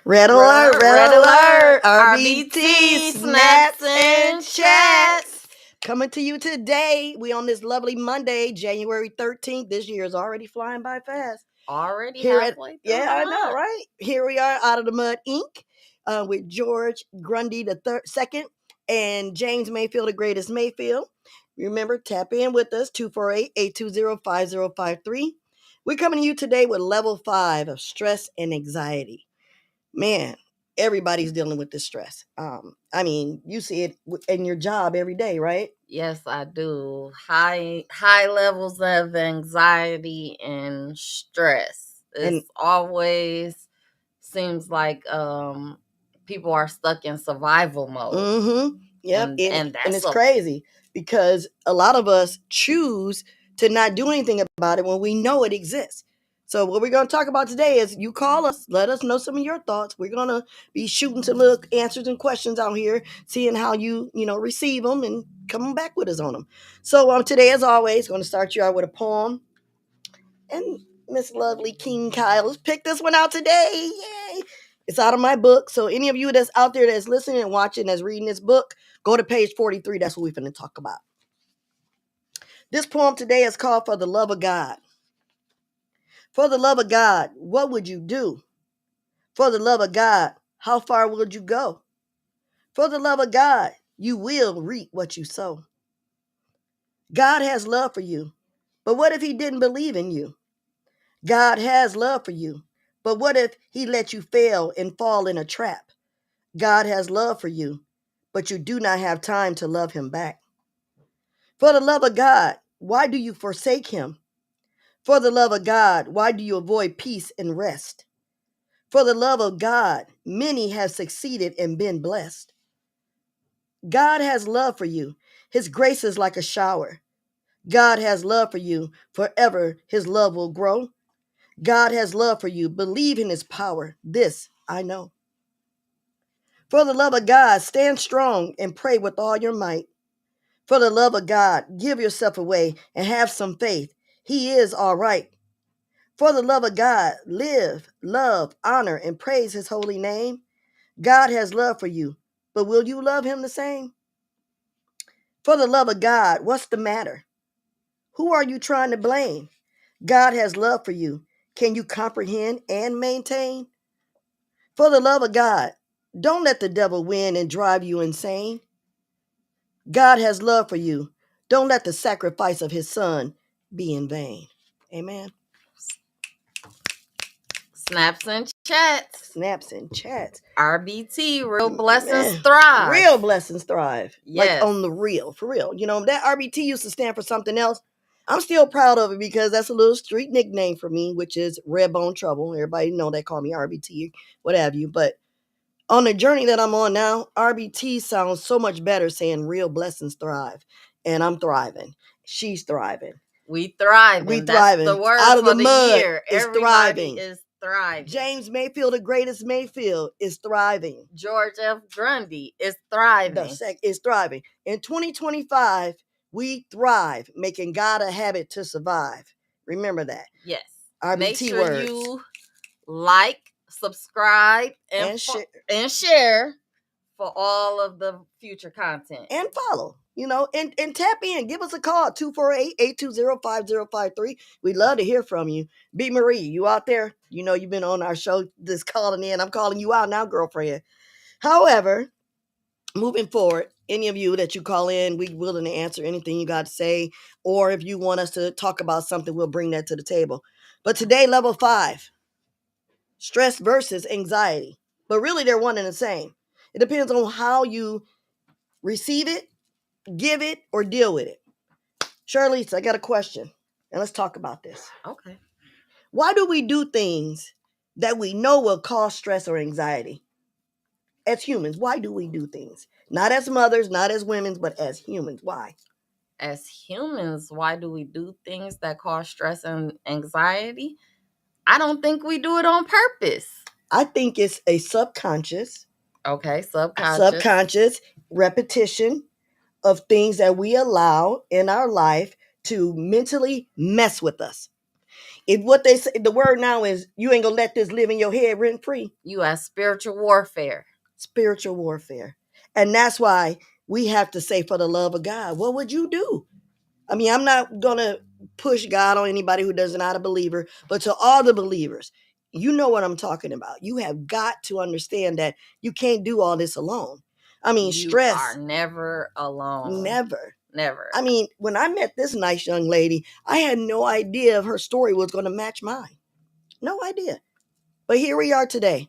Red alert, red alert. RBT, RBT, snaps and chats. Coming to you today. We on this lovely Monday, January 13th. This year is already flying by fast. Already Here halfway through yeah, the I know, month. right? Here we are out of the mud, Inc. With George Grundy the second and James Mayfield, the greatest Mayfield. Remember, tap in with us, 248-820-5053. We're coming to you today with level 5 of stress and anxiety. Man, everybody's dealing with this stress. I mean, you see it in your job every day, right? Yes, I do. High levels of anxiety and stress. It's always seems like people are stuck in survival mode. Mm-hmm. Yep. And it's crazy because a lot of us choose to not do anything about it when we know it exists. So what we're going to talk about today is you call us, let us know some of your thoughts. We're going to be shooting some little answers and questions out here, seeing how you receive them and coming back with us on them. So today, as always, going to start you out with a poem. And Miss Lovely King Kyle's picked this one out today. Yay! It's out of my book. So any of you that's out there that's listening and watching, that's reading this book, go to page 43. That's what we're going to talk about. This poem today is called For the Love of God. For the love of God, what would you do? For the love of God, how far would you go? For the love of God, you will reap what you sow. God has love for you, but what if he didn't believe in you? God has love for you, but what if he let you fail and fall in a trap? God has love for you, but you do not have time to love him back. For the love of God, why do you forsake him? For the love of God, why do you avoid peace and rest? For the love of God, many have succeeded and been blessed. God has love for you. His grace is like a shower. God has love for you. Forever his love will grow. God has love for you. Believe in his power. This I know. For the love of God, stand strong and pray with all your might. For the love of God, give yourself away and have some faith. He is all right. For the love of God, live, love, honor, and praise his holy name. God has love for you, but will you love him the same? For the love of God, what's the matter? Who are you trying to blame? God has love for you. Can you comprehend and maintain? For the love of God, don't let the devil win and drive you insane. God has love for you. Don't let the sacrifice of his son be in vain. Amen. snaps and chats. Snaps and chats. RBT, real blessings thrive. Real blessings thrive. Yes. Like on the real, for real. You know, that RBT used to stand for something else. I'm still proud of it because that's a little street nickname for me, which is Red Bone Trouble. Everybody know they call me RBT, what have you. But on the journey that I'm on now, RBT sounds so much better saying real blessings thrive. And I'm thriving. She's thriving. We thriving. We thriving. That's the word out of for the mud year. is Everybody thriving. is thriving. James Mayfield, the greatest Mayfield, is thriving. George F. Grundy is thriving. Is thriving. In 2025, we thrive, making God a habit to survive. Remember that. Yes. RBT Make sure words. you like, subscribe, and share for all of the future content. And follow, and tap in. Give us a call, 248-820-5053. We'd love to hear from you. B. Marie, you out there? You've been on our show, this calling in. I'm calling you out now, girlfriend. However, moving forward, any of you that you call in, we're willing to answer anything you got to say. Or if you want us to talk about something, we'll bring that to the table. But today, level 5, stress versus anxiety. But really, they're one and the same. It depends on how you receive it, give it, or deal with it. Charlisa, I got a question. And let's talk about this. Okay. Why do we do things that we know will cause stress or anxiety? As humans, why do we do things? Not as mothers, not as women, but as humans. Why? As humans, why do we do things that cause stress and anxiety? I don't think we do it on purpose. I think it's a subconscious. Okay, subconscious repetition of things that we allow in our life to mentally mess with us. if what they say, the word now is you ain't gonna let this live in your head rent free. You have spiritual warfare. Spiritual warfare. And that's why we have to say, for the love of God, what would you do? I mean, I'm not gonna push God on anybody who does not a believer, but to all the believers, you know what I'm talking about. You have got to understand that you can't do all this alone. I mean, stress. You are never alone. Never. Never. I mean, when I met this nice young lady, I had no idea if her story was going to match mine. No idea. But here we are today.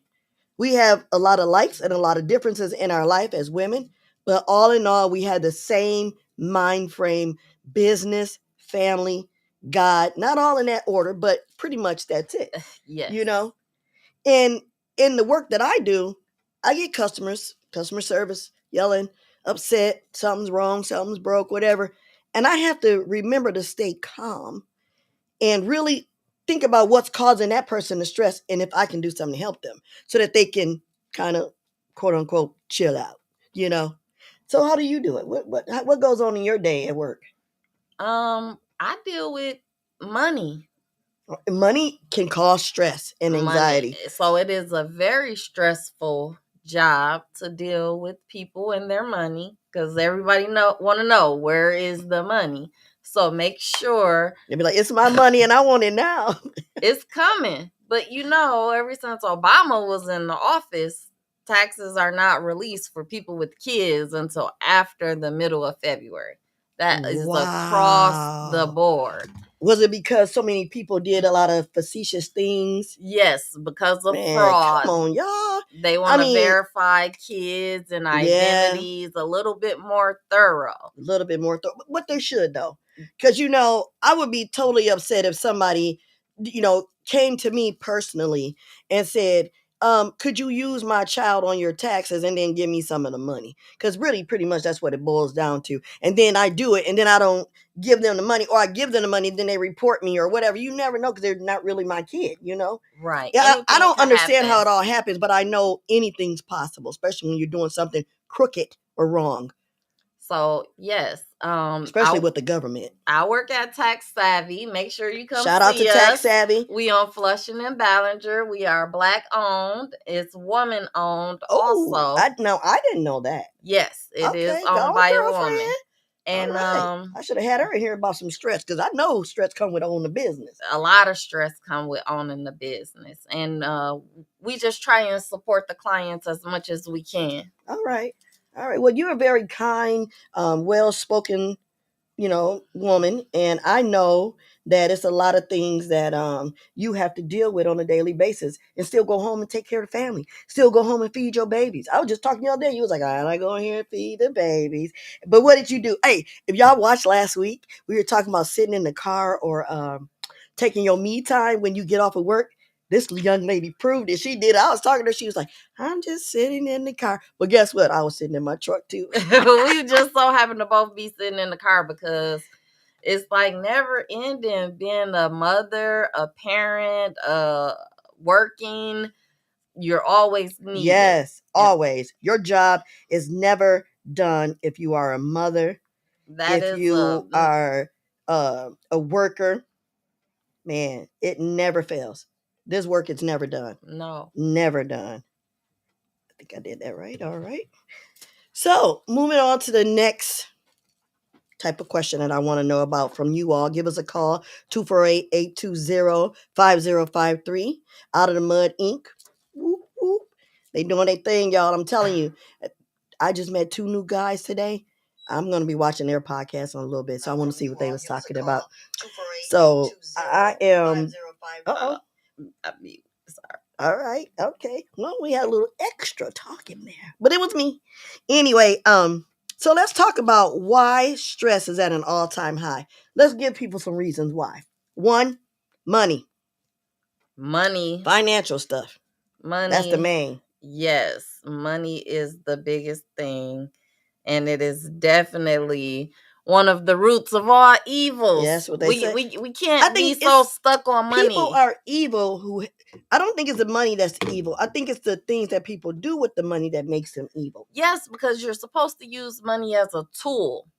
We have a lot of likes and a lot of differences in our life as women, but all in all, we had the same mind frame: business, family, God. Not all in that order, but pretty much that's it. Yes. You know? And in the work that I do, I get customer service yelling, upset, something's wrong, something's broke, whatever. And I have to remember to stay calm and really think about what's causing that person to stress and if I can do something to help them so that they can kind of, quote unquote, chill out, you know? So how do you do it? What goes on in your day at work? I deal with money. Money can cause stress and anxiety. Money. So it is a very stressful job to deal with people and their money because everybody want to know where is the money. So make sure They'll be like, it's my money and I want it now. It's coming. But ever since Obama was in the office, taxes are not released for people with kids until after the middle of February. That is across the board. Was it because so many people did a lot of facetious things? Yes, because of fraud. Come on, y'all. They want to verify kids and identities a little bit more thorough. A little bit more thorough. What they should, though. Because, I would be totally upset if somebody, came to me personally and said, could you use my child on your taxes and then give me some of the money? Because really, pretty much that's what it boils down to. And then I do it and then I don't give them the money, or I give them the money, then they report me or whatever. You never know because they're not really my kid, Right. Yeah, I don't understand how it all happens, but I know anything's possible, especially when you're doing something crooked or wrong. So yes, especially with the government. I work at Tax Savvy. Make sure you come. Shout out to Tax Savvy. We on Flushing and Ballinger. We are Black owned. It's woman owned. Also, I didn't know that. Yes, it is owned by a woman. And right. I should have had her in here about some stress because I know stress come with owning a business. A lot of stress come with owning the business, and we just try and support the clients as much as we can. All right. Well, you're a very kind, well-spoken, woman, and I know that it's a lot of things that you have to deal with on a daily basis and still go home and take care of the family, still go home and feed your babies. I was just talking the other day. You was like, I go in here and feed the babies. But what did you do? Hey, if y'all watched last week, we were talking about sitting in the car or taking your me time when you get off of work. This young lady proved it. She did. I was talking to her. She was like, I'm just sitting in the car. But guess what? I was sitting in my truck too. We just so happen to both be sitting in the car because it's like never ending being a mother, a parent, working. You're always needed. Yes, always. Your job is never done if you are a mother. If you are a worker, man, it never fails. This work is never done. No. Never done. I think I did that right. All right. So, moving on to the next type of question that I want to know about from you all. Give us a call, 248-820-5053. Out of the Mud Inc. Whoop, whoop. They doing their thing, y'all. I'm telling you. I just met 2 new guys today. I'm going to be watching their podcast in a little bit, so I want to see what they was talking about. So, I am... Uh-oh. Sorry. All right. Okay. Well, we had a little extra talk in there, but it was me. Anyway, so let's talk about why stress is at an all-time high. Let's give people some reasons why. 1, money. Financial stuff. Money. That's the main. Yes. Money is the biggest thing. And it is definitely one of the roots of all evils. Yes, what they say. We can't be so stuck on money. People are evil I don't think it's the money that's evil. I think it's the things that people do with the money that makes them evil. Yes, because you're supposed to use money as a tool.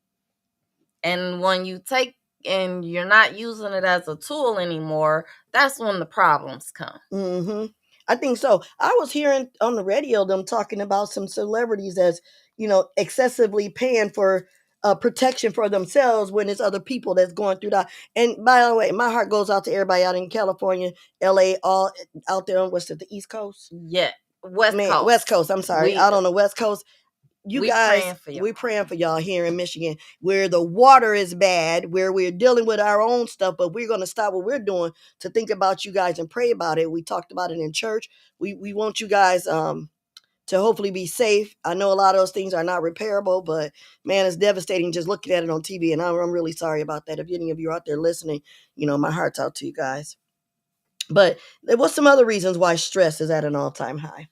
And when you take and you're not using it as a tool anymore, that's when the problems come. Mm-hmm. I think so. I was hearing on the radio them talking about some celebrities as, excessively paying for protection for themselves when it's other people that's going through that. And by the way, my heart goes out to everybody out in California, LA, all out there on what's it, the East Coast? Yeah, West Man, Coast. West Coast. I'm sorry, We out on the West Coast. You we guys, praying for y'all. we're praying for y'all here in Michigan, where the water is bad, where we're dealing with our own stuff, but we're going to stop what we're doing to think about you guys and pray about it. We talked about it in church. We want you guys to hopefully be safe. I know a lot of those things are not repairable, but man, it's devastating just looking at it on TV, and I'm really sorry about that. If any of you are out there listening, my heart's out to you guys. But there was some other reasons why stress is at an all-time high.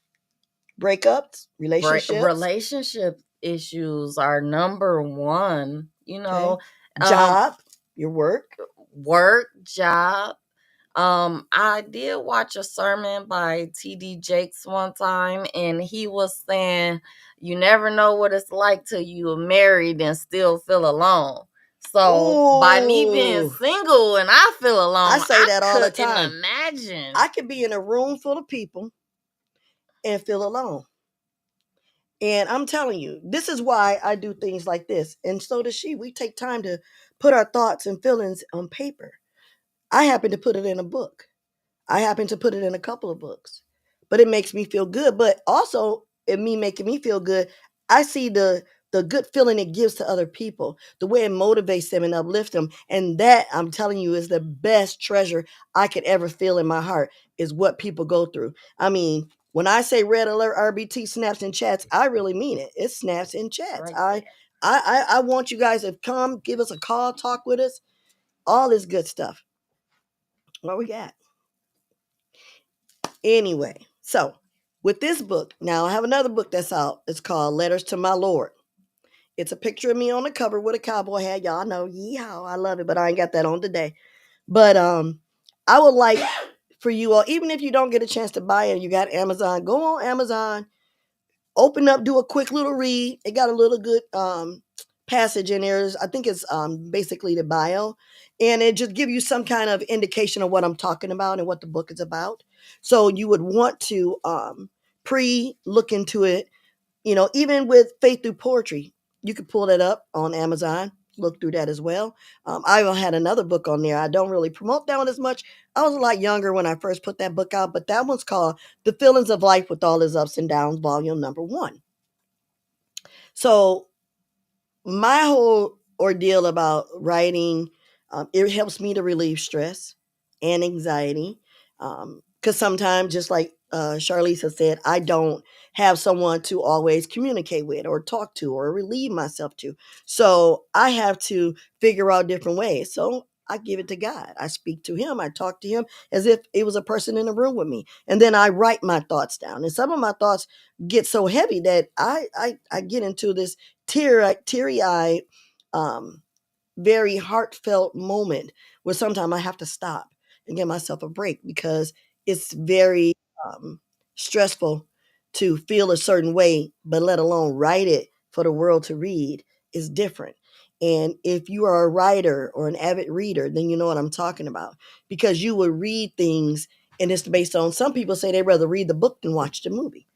Breakups, relationships, relationship issues are number one. okay, job, your work. Job. I did watch a sermon by TD Jakes one time, and he was saying, you never know what it's like till you are married and still feel alone. So by me being Ooh, single and I feel alone, I say that all the couldn't time. imagine. I could be in a room full of people and feel alone. And I'm telling you, this is why I do things like this. And so does she. We take time to put our thoughts and feelings on paper. I happen to put it in a book. I happen to put it in a couple of books. But it makes me feel good. But also, in me making me feel good, I see the good feeling it gives to other people, the way it motivates them and uplifts them. And that, I'm telling you, is the best treasure I could ever feel in my heart, is what people go through. I mean, when I say red alert RBT snaps and chats, I really mean it. It snaps and chats. Right I want you guys to come, give us a call, talk with us, all this good stuff. What we got? Anyway, so with this book, now I have another book that's out. It's called Letters to My Lord. It's a picture of me on the cover with a cowboy hat. Y'all know, yeehaw, I love it, but I ain't got that on today. But I would like for you all, even if you don't get a chance to buy it, you got Amazon, go on Amazon, open up, do a quick little read. It got a little good passage in there. I think it's basically the bio, and it just give you some kind of indication of what I'm talking about and what the book is about. So you would want to pre look into it. Even with Faith Through Poetry, you could pull that up on Amazon. Look through that as well. I had another book on there. I don't really promote that one as much. I was a lot younger when I first put that book out, but that one's called The Feelings of Life with All Its Ups and Downs, volume number 1. So my whole ordeal about writing, it helps me to relieve stress and anxiety. Because sometimes, just like Charlisa said, I don't have someone to always communicate with or talk to or relieve myself to. So I have to figure out different ways. So I give it to God. I speak to him. I talk to him as if it was a person in the room with me. And then I write my thoughts down. And some of my thoughts get so heavy that I get into this teary-eyed, um, very heartfelt moment where sometimes I have to stop and give myself a break, because it's very um, stressful to feel a certain way, but let alone write it for the world to read is different. And if you are a writer or an avid reader, then you know what I'm talking about, because you will read things and it's based on, some people say they'd rather read the book than watch the movie.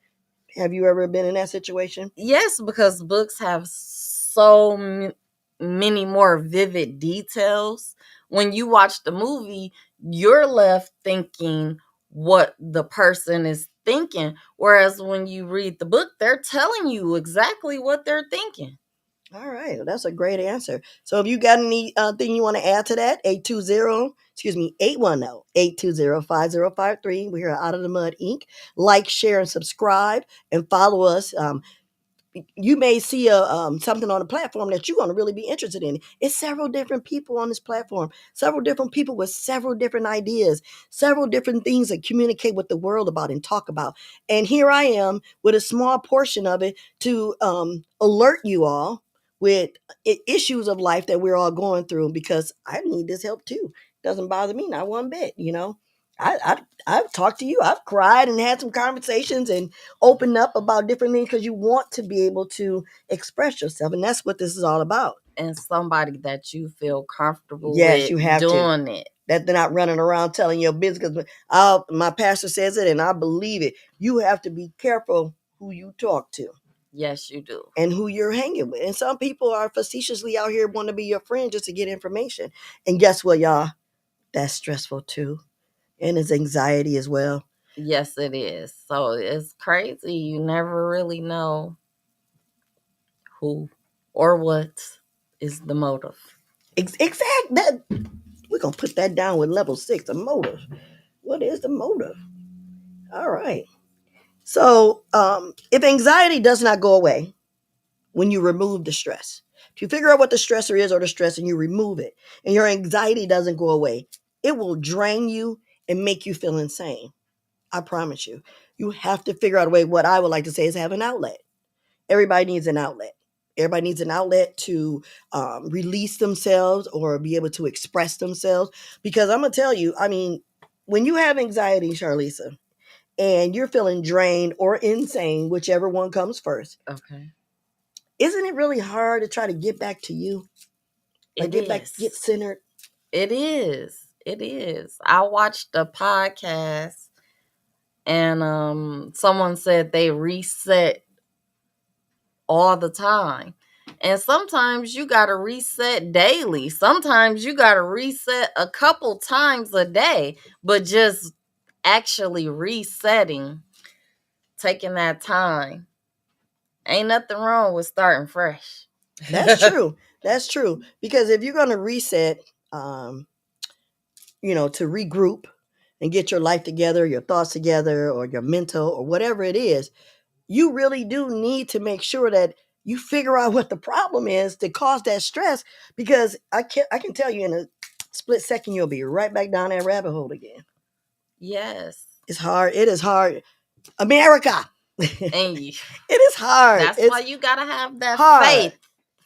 Have you ever been in that situation? Yes, because books have so many more vivid details. When you watch the movie, you're left thinking what the person is thinking. Whereas when you read the book, they're telling you exactly what they're thinking. All right, well, that's a great answer. So if you got any thing you want to add to that, 820-5053. We're here at Out of the Mud Inc. Like, share, and subscribe, and follow us. You may see something on the platform that you're going to really be interested in. It's several different people on this platform, several different people with several different ideas, several different things that communicate with the world about and talk about. And here I am with a small portion of it to alert you all with issues of life that we're all going through, because I need this help too. Doesn't bother me, not one bit. I've talked to you. I've cried and had some conversations and open up about different things, because you want to be able to express yourself, and that's what this is all about. and somebody that you feel comfortable Yes, with you have doing it. That they're not running around telling your business. My pastor says it, and I believe it. You have to be careful who you talk to. Yes, you do. And who you're hanging with. And some people are facetiously out here want to be your friend just to get information. And guess what, y'all? That's stressful too. And it's anxiety as well. Yes, it is. So it's crazy. You never really know who or what is the motive. Exactly. That we're gonna put that down with level 6, the motive. What is the motive? All right. So if anxiety does not go away when you remove the stress, if you figure out what the stressor is or the stress and you remove it, and your anxiety doesn't go away, it will drain you and make you feel insane. I promise you. You have to figure out a way. What I would like to say is have an outlet. Everybody needs an outlet. Everybody needs an outlet to release themselves or be able to express themselves. Because I'm going to tell you, I mean, when you have anxiety, Charlisa, and you're feeling drained or insane, whichever one comes first. Okay. Isn't it really hard to try to get back to you? Like get centered? It is. It is. I watched a podcast and someone said they reset all the time. And sometimes you got to reset daily. Sometimes you got to reset a couple times a day, but just actually resetting, taking that time. Ain't nothing wrong with starting fresh. That's true. That's true. Because if you're going to reset, to regroup and get your life together, your thoughts together, or your mental, or whatever it is, you really do need to make sure that you figure out what the problem is that caused that stress. Because I can tell you in a split second, you'll be right back down that rabbit hole again. Yes. It's hard. It is hard. America. And it is hard. That's why you gotta have that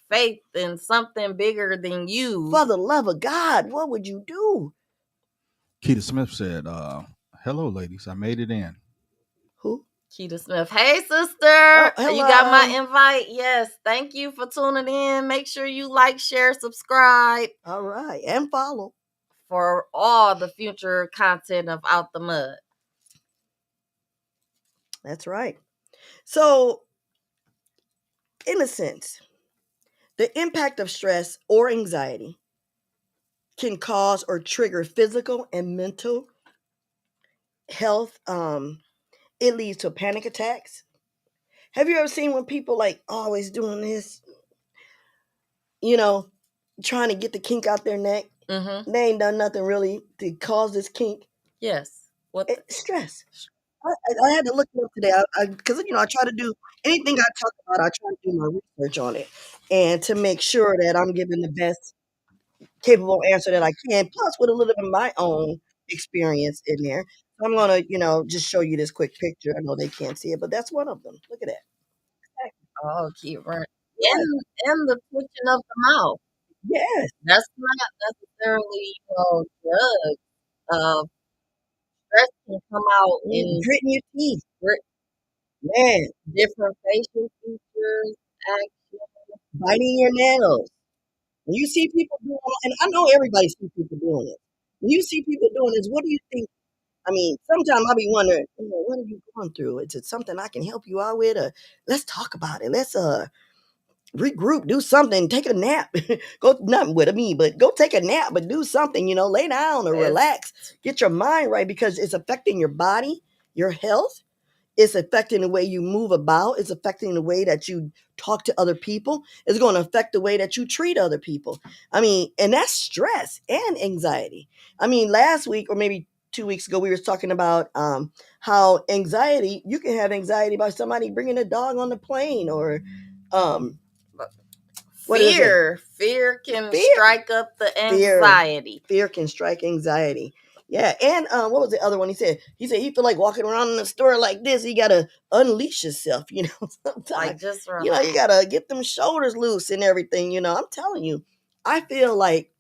faith in something bigger than you. For the love of God, what would you do? Keita Smith said, hello, ladies. I made it in. Who? Keita Smith. Hey, sister. Oh, you got my invite? Yes. Thank you for tuning in. Make sure you like, share, subscribe. All right. And follow. For all the future content of Out the Mud. That's right. So, in a sense, the impact of stress or anxiety can cause or trigger physical and mental health. It leads to panic attacks. Have you ever seen when people like always doing this, trying to get the kink out their neck? Mm-hmm. They ain't done nothing really to cause this kink. Yes. Stress. I had to look it up today because I try to do anything I talk about. I try to do my research on it and to make sure that I'm giving the best capable answer that I can, plus with a little bit of my own experience in there. So I'm gonna, just show you this quick picture. I know they can't see it, but that's one of them. Look at that. Oh, keep running. And the twitching of the mouth. Yes. That's not necessarily, drugs. Stress can come out in gritting your teeth. Man. Different facial features, action. Biting your nails. When you see people doing, and I know everybody sees people doing it. When you see people doing this, what do you think? I mean, sometimes I'll be wondering, what are you going through? Is it something I can help you out with? Or let's talk about it. Let's regroup, do something, take a nap. Go nothing with me, but go take a nap, but do something, lay down or relax. Get your mind right because it's affecting your body, your health. It's affecting the way you move about. It's affecting the way that you talk to other people. It's going to affect the way that you treat other people. I mean, and that's stress and anxiety. I mean, last week or maybe 2 weeks ago, we were talking about how anxiety, you can have anxiety by somebody bringing a dog on the plane or fear can strike up the anxiety. Fear can strike anxiety. Yeah, and what was the other one he said? He said he feel like walking around in the store like this. He gotta unleash yourself, sometimes. Like just you gotta get them shoulders loose and everything. I'm telling you, I feel like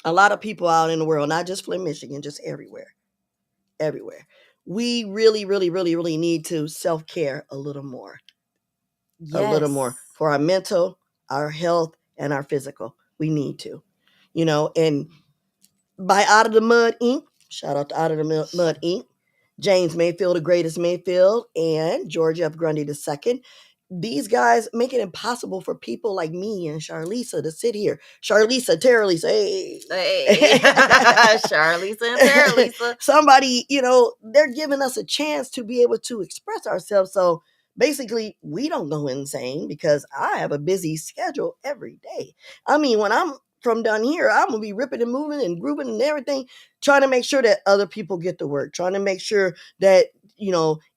a lot of people out in the world, not just Flint, Michigan, just everywhere, we really, really, really, really need to self-care a little more. Yes. A little more for our mental, our health, and our physical. We need to, and by Out of the Mud Inc., shout out to Out of the Mud Inc., James Mayfield, the greatest Mayfield, and George F. Grundy II. These guys make it impossible for people like me and Charlisa to sit here. Charlisa, Terralisa, hey. Charlisa and Terralisa. Somebody, they're giving us a chance to be able to express ourselves. So basically, we don't go insane because I have a busy schedule every day. I mean, when I'm from down here, I'm going to be ripping and moving and grooving and everything, trying to make sure that other people get to work, trying to make sure that,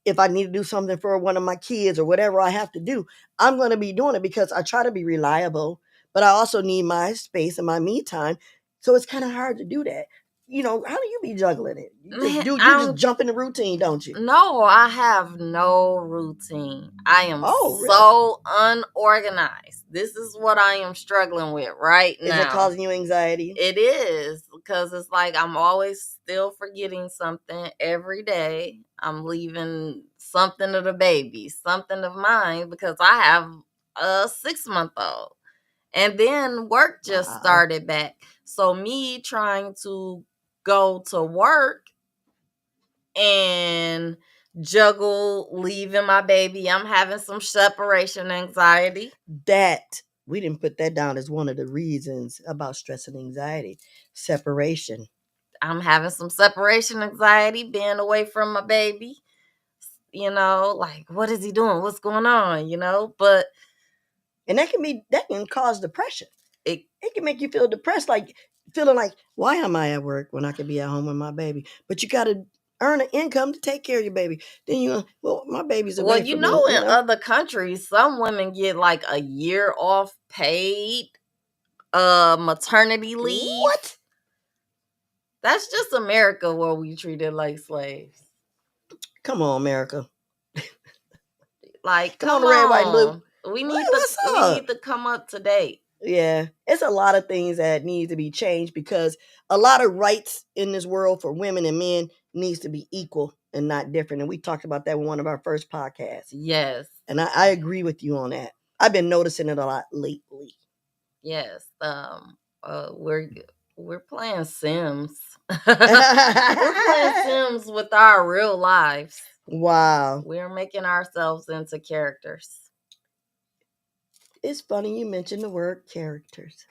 if I need to do something for one of my kids or whatever I have to do, I'm going to be doing it because I try to be reliable, but I also need my space and my me time. So it's kind of hard to do that. How do you be juggling it? You just jump in the routine, don't you? No, I have no routine. I am so unorganized. This is what I am struggling with right now. Is it causing you anxiety? It is, because it's like I'm always still forgetting something every day. I'm leaving something of the baby, something of mine, because I have a 6-month-old. And then work just started back. So me trying to go to work and juggle leaving my baby, I'm having some separation anxiety. That we didn't put that down as one of the reasons about stress and anxiety. Separation. I'm having some separation anxiety being away from my baby. Like, what is he doing? What's going on? But and that can cause depression. It can make you feel depressed, like feeling like, why am I at work when I could be at home with my baby? But you got to earn an income to take care of your baby. Then my baby's away from me. In other countries, some women get like a year off paid maternity leave. What? That's just America, where we treat it like slaves. Come on, America. Like, come on, red, white, blue. We need to come up to date. Yeah, it's a lot of things that need to be changed because a lot of rights in this world for women and men needs to be equal and not different. And we talked about that in one of our first podcasts. Yes. And I agree with you on that. I've been noticing it a lot lately. Yes. We're playing Sims. We're playing Sims with our real lives. Wow. We're making ourselves into characters. It's funny you mentioned the word characters.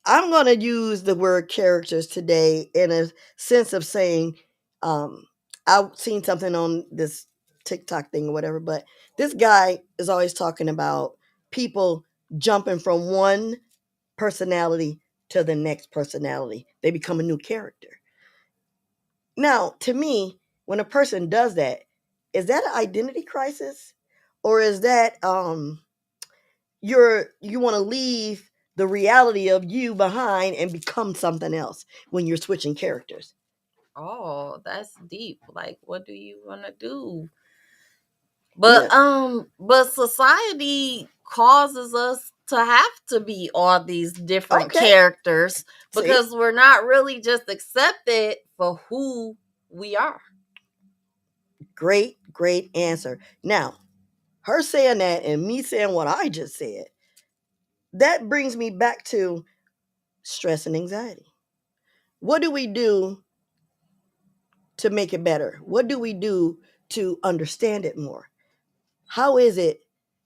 I'm going to use the word characters today in a sense of saying, I've seen something on this TikTok thing or whatever, but this guy is always talking about people jumping from one personality to the next personality. They become a new character. Now, to me, when a person does that, is that an identity crisis? Or is that you want to leave the reality of you behind and become something else when you're switching characters? Oh, that's deep. Like, what do you want to do? But but society causes us to have to be all these different characters because we're not really just accepted for who we are. Great answer. Now, her saying that and me saying what I just said, that brings me back to stress and anxiety. What do we do to make it better? What do we do to understand it more? How is it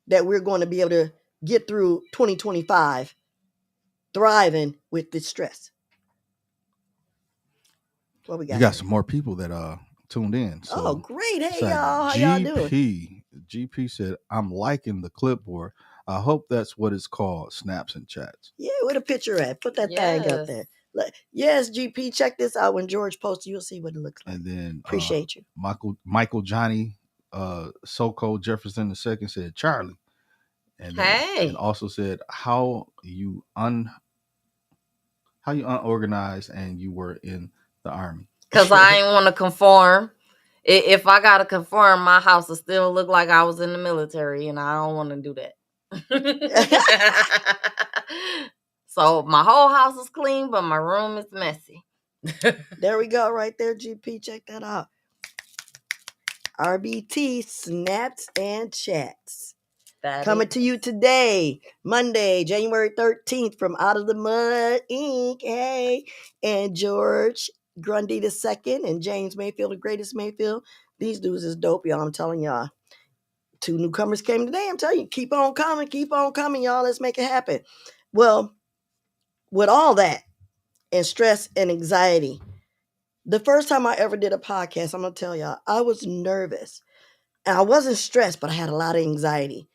that we're going to be able to get through 2025 thriving with this stress? What we got? You got some more people that tuned in. So great. Hey, y'all. How y'all doing? GP said, I'm liking the clipboard. I hope that's what it's called, snaps and chats. Yeah, where the picture at? Put that thing up there. Yes, GP, check this out. When George posts, you'll see what it looks like. And then appreciate you. Michael Johnny Soko Jefferson II said Charlie. And and also said how you unorganized and you were in the Army. Because I ain't want to conform. If I gotta conform, my house will still look like I was in the military, and I don't want to do that. So my whole house is clean, but my room is messy. There we go, right there, GP. Check that out. RBT, snaps and chats. Coming to you today, Monday, January 13th, from Out of the Mud Inc. Hey, and George Grundy II and James Mayfield, the greatest Mayfield. These dudes is dope, y'all. I'm telling y'all. 2 newcomers came today. I'm telling you, keep on coming, y'all. Let's make it happen. Well, with all that and stress and anxiety, the first time I ever did a podcast, I'm going to tell y'all, I was nervous. And I wasn't stressed, but I had a lot of anxiety.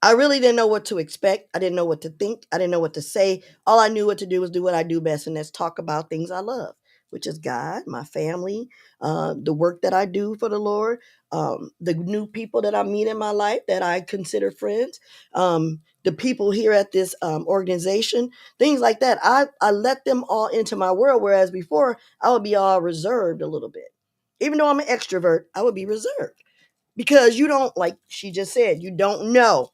I really didn't know what to expect. I didn't know what to think. I didn't know what to say. All I knew what to do was do what I do best, and that's talk about things I love, which is God, my family, the work that I do for the Lord, the new people that I meet in my life that I consider friends, the people here at this organization, things like that. I let them all into my world, whereas before I would be all reserved a little bit. Even though I'm an extrovert, I would be reserved because you don't, like she just said, you don't know.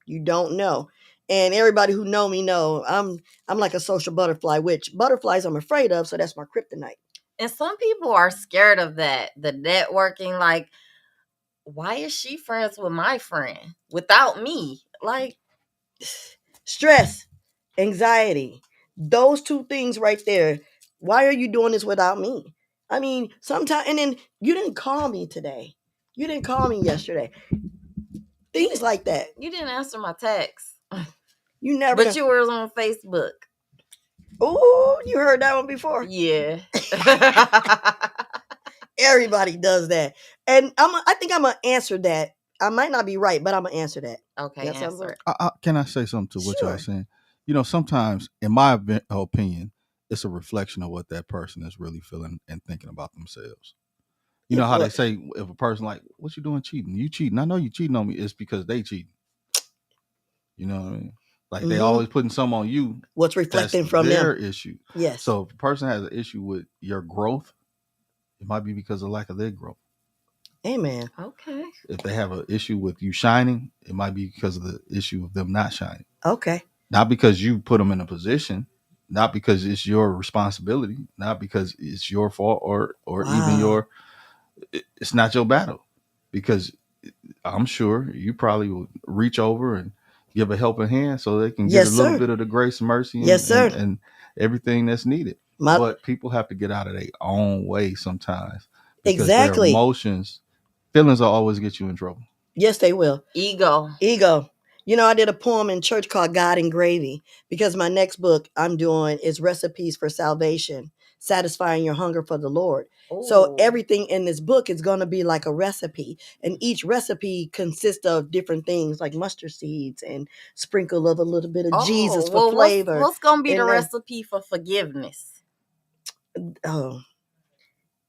You don't know. And everybody who know me know I'm like a social butterfly, which butterflies I'm afraid of, so that's my kryptonite. And some people are scared of that, the networking. Like, why is she friends with my friend without me? Like, stress, anxiety, those 2 things right there. Why are you doing this without me? I mean, sometimes, and then you didn't call me today. You didn't call me yesterday. Things like that. You didn't answer my text. You never. But you were on Facebook. Oh, you heard that one before? Yeah. Everybody does that. And I think I'm going to answer that. I might not be right, but I'm going to answer that. Okay, answer it. Can I say something to what Sure. y'all saying? You know, sometimes, in my opinion, it's a reflection of what that person is really feeling and thinking about themselves. You know how they say, if a person like, what you doing cheating? You cheating. I know you cheating on me. It's because they cheating. You know what I mean? Like they always putting some on you. What's reflecting from their them. issue. Yes. So if a person has an issue with your growth, it might be because of lack of their growth. Amen. Okay. If they have an issue with you shining, it might be because of the issue of them not shining. Okay. Not because you put them in a position, not because it's your responsibility, not because it's your fault or even it's not your battle. Because I'm sure you probably will reach over and give a helping hand so they can get a little bit of the grace, mercy, and everything that's needed. But people have to get out of their own way sometimes. Because their emotions, feelings will always get you in trouble. Yes, they will. Ego. You know, I did a poem in church called God and Gravy because my next book I'm doing is Recipes for Salvation, Satisfying Your Hunger for the Lord. Ooh. So everything in this book is going to be like a recipe, and each recipe consists of different things like mustard seeds and sprinkle of a little bit of Jesus for flavor. What's going to be the recipe for forgiveness? Oh,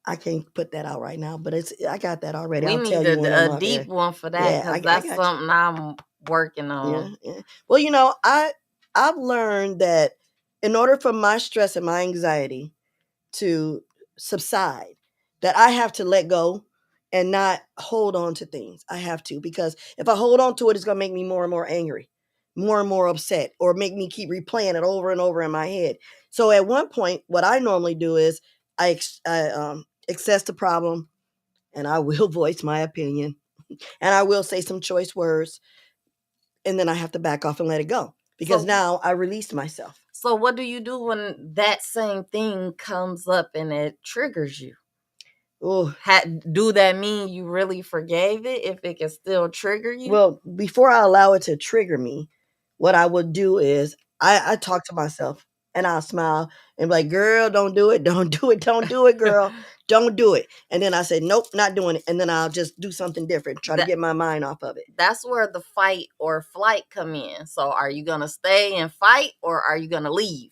I can't put that out right now, but I got that already. We I'll need tell you a deep one for that, because that's something I'm working on. Yeah. Well, you know, I've learned that in order for my stress and my anxiety to subside, that I have to let go and not hold on to things. I have to, because if I hold on to it, it's going to make me more and more angry, more and more upset, or make me keep replaying it over and over in my head. So at one point, what I normally do is I assess the problem, and I will voice my opinion, and I will say some choice words, and then I have to back off and let it go, because now I released myself. So what do you do when that same thing comes up and it triggers you? Ooh. Do that mean you really forgave it if it can still trigger you? Well, before I allow it to trigger me, what I would do is I talk to myself, and I'll smile and be like, girl, don't do it. Don't do it. Don't do it, girl. Don't do it. And then I say, nope, not doing it. And then I'll just do something different, try to get my mind off of it. That's where the fight or flight come in. So are you going to stay and fight, or are you going to leave?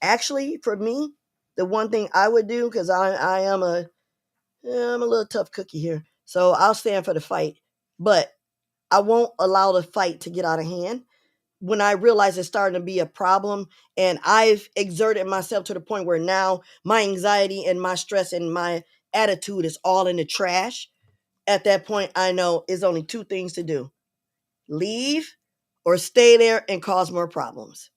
Actually, for me, the one thing I would do, because I'm a little tough cookie here, so I'll stand for the fight, but I won't allow the fight to get out of hand. When I realize it's starting to be a problem and I've exerted myself to the point where now my anxiety and my stress and my attitude is all in the trash, at that point, I know it's only 2 things to do: leave or stay there and cause more problems.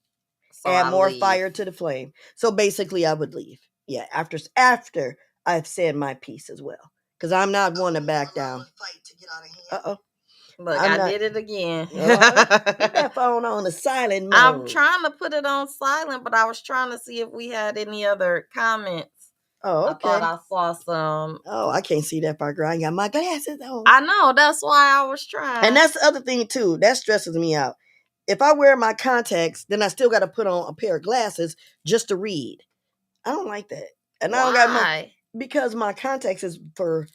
So add more fire to the flame. So basically, I would leave. Yeah, after I've said my piece as well, because I'm not one to back down. Uh-oh. Look, I did it again. Put that phone on the silent mode. I'm trying to put it on silent, but I was trying to see if we had any other comments. Oh, okay. I thought I saw some. Oh, I can't see that far, girl. I ain't got my glasses on. I know. That's why I was trying. And that's the other thing, too. That stresses me out. If I wear my contacts, then I still got to put on a pair of glasses just to read. I don't like that. And why? I don't got because my contacts is for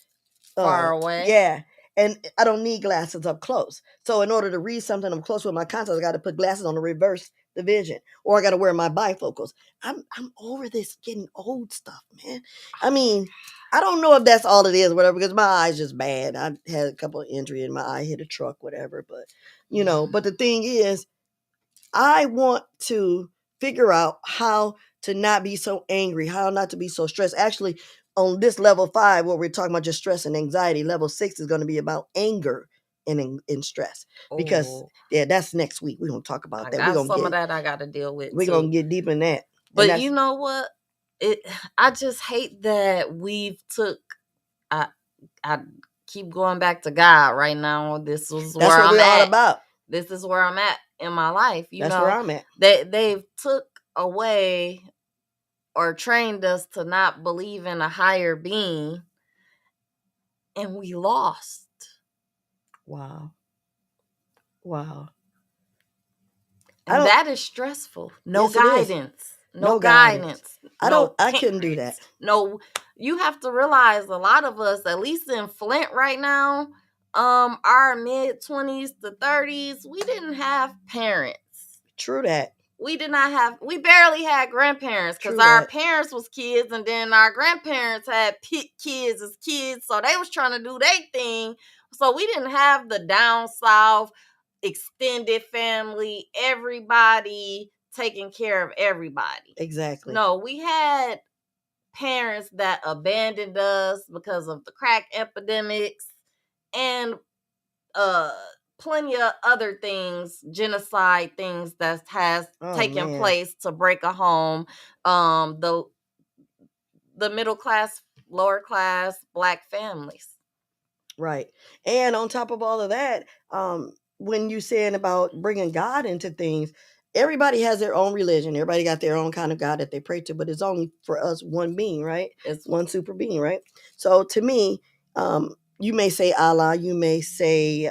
far away. Yeah. And I don't need glasses up close. So in order to read something up close with my contacts, I got to put glasses on to reverse the vision, or I got to wear my bifocals. I'm over this getting old stuff, man. I mean, I don't know if that's all it is, whatever, because my eye's just bad. I had a couple of injury in my eye, hit a truck, whatever. But you know, but the thing is, I want to figure out how to not be so angry, how not to be so stressed. Actually, on this level 5, what we're talking about, just stress and anxiety, level 6 is going to be about anger and in stress. Because that's next week. We're going to talk about that. We're gonna some of that I got to deal with. We're going to get deep in that. But you know what? I just hate that we've took. I keep going back to God right now. This is where I'm at. All about. This is where I'm at in my life. That's where I'm at. They've took away or trained us to not believe in a higher being, and we lost. Wow. And that is stressful. No guidance. No guidance. I couldn't do that. No, you have to realize a lot of us, at least in Flint right now, our mid-20s to 30s, we didn't have parents. True that. We barely had grandparents because our parents was kids, and then our grandparents had kids as kids, so they was trying to do their thing. So we didn't have the down south extended family, everybody taking care of everybody. Exactly. No, we had parents that abandoned us because of the crack epidemics and plenty of other things, genocide things that has taken place to break a home. The middle class, lower class, Black families. Right. And on top of all of that, when you're saying about bringing God into things, everybody has their own religion. Everybody got their own kind of God that they pray to, but it's only for us one being, right? It's one super being, right? So to me, you may say Allah, you may say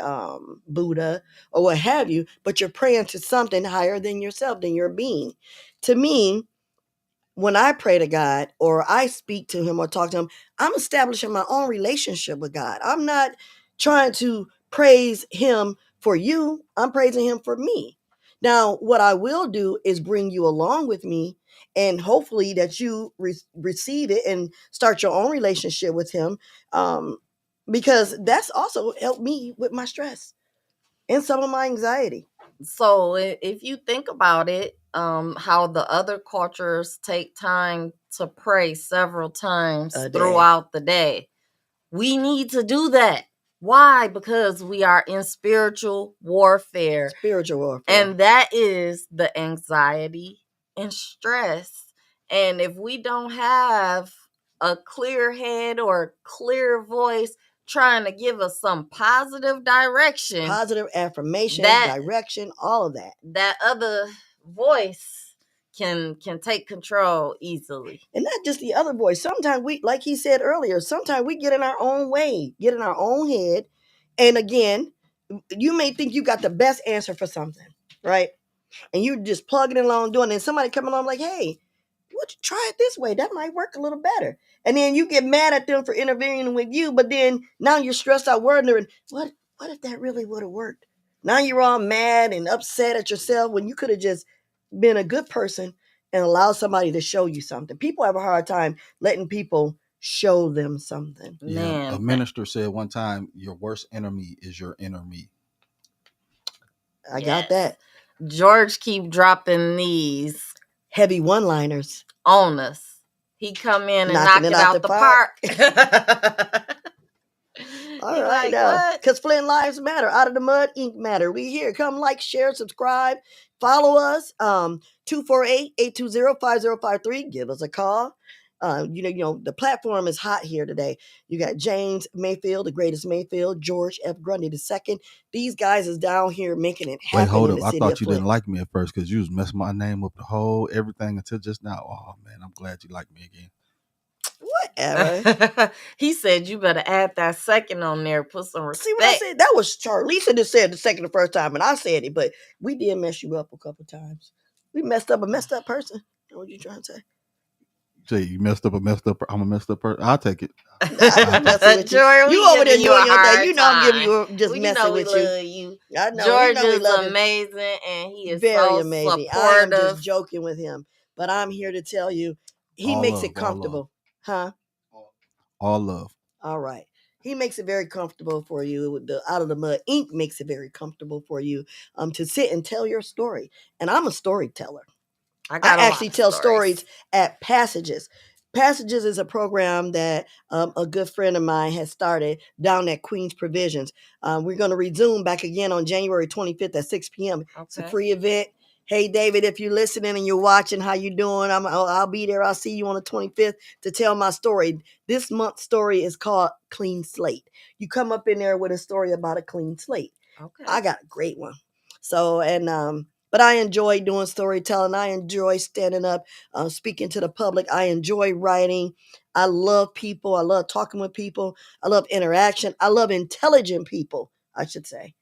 Buddha, or what have you, but you're praying to something higher than yourself, than your being. To me, when I pray to God or I speak to him or talk to him, I'm establishing my own relationship with God. I'm not trying to praise him for you. I'm praising him for me. Now, what I will do is bring you along with me, and hopefully that you receive it and start your own relationship with him, because that's also helped me with my stress and some of my anxiety. So if you think about it, how the other cultures take time to pray several times throughout the day, we need to do that. Why? Because we are in spiritual warfare. And that is the anxiety and stress. And if we don't have a clear head or clear voice trying to give us some positive direction, positive affirmation, direction, all of that, that other voice can take control easily. And not just the other voice. Sometimes we, like he said earlier, sometimes we get in our own way, get in our own head. And again, you may think you got the best answer for something, right? And you just plugging it along doing it, and somebody come along like, hey, would you try it this way? That might work a little better. And then you get mad at them for intervening with you, but then now you're stressed out wondering, what if that really would have worked? Now you're all mad and upset at yourself when you could have just been a good person and allowed somebody to show you something. People have a hard time letting people show them something. Yeah, man, a minister said one time, your worst enemy is your inner me. I got that. George keep dropping these heavy one-liners on us. He come in and knock it out the park. All right, now, because Flint Lives Matter. Out of the Mud, Ink Matter. We here. Come like, share, subscribe, follow us. 248-820-5053. Give us a call. The platform is hot here today. You got James Mayfield, the greatest Mayfield, George F. Grundy II. These guys is down here making it happen. Wait, hold in up. the I city thought of you Flint. didn't like me at first because you was messing my name up everything until just now. Oh man, I'm glad you like me again. Whatever. He said you better add that second on there. Put some respect. See what I said? That was Charlisa that said the second the first time, and I said it, but we did mess you up a couple times. We messed up a messed up person. What you trying to say? Say you messed up. I'm a messed up person. I'll take it. I'm messing with you. George, You over there doing your thing. You know time. I'm giving you just messing with you. Love you. I know. George we is love amazing, and he is very so amazing. supportive. I am just joking with him, but I'm here to tell you, he All makes love, it comfortable, huh? All love. All right. He makes it very comfortable for you. The Out of the Mud Inc. makes it very comfortable for you to sit and tell your story. And I'm a storyteller. I actually tell stories at Passages. Passages is a program that a good friend of mine has started down at Queen's Provisions. We're going to resume back again on January 25th at 6 p.m. Okay. It's a free event. Hey, David, if you're listening and you're watching, how you doing? I'll be there. I'll see you on the 25th to tell my story. This month's story is called Clean Slate. You come up in there with a story about a clean slate. Okay. I got a great one. So, but I enjoy doing storytelling. I enjoy standing up, speaking to the public. I enjoy writing. I love people. I love talking with people. I love interaction. I love intelligent people, I should say.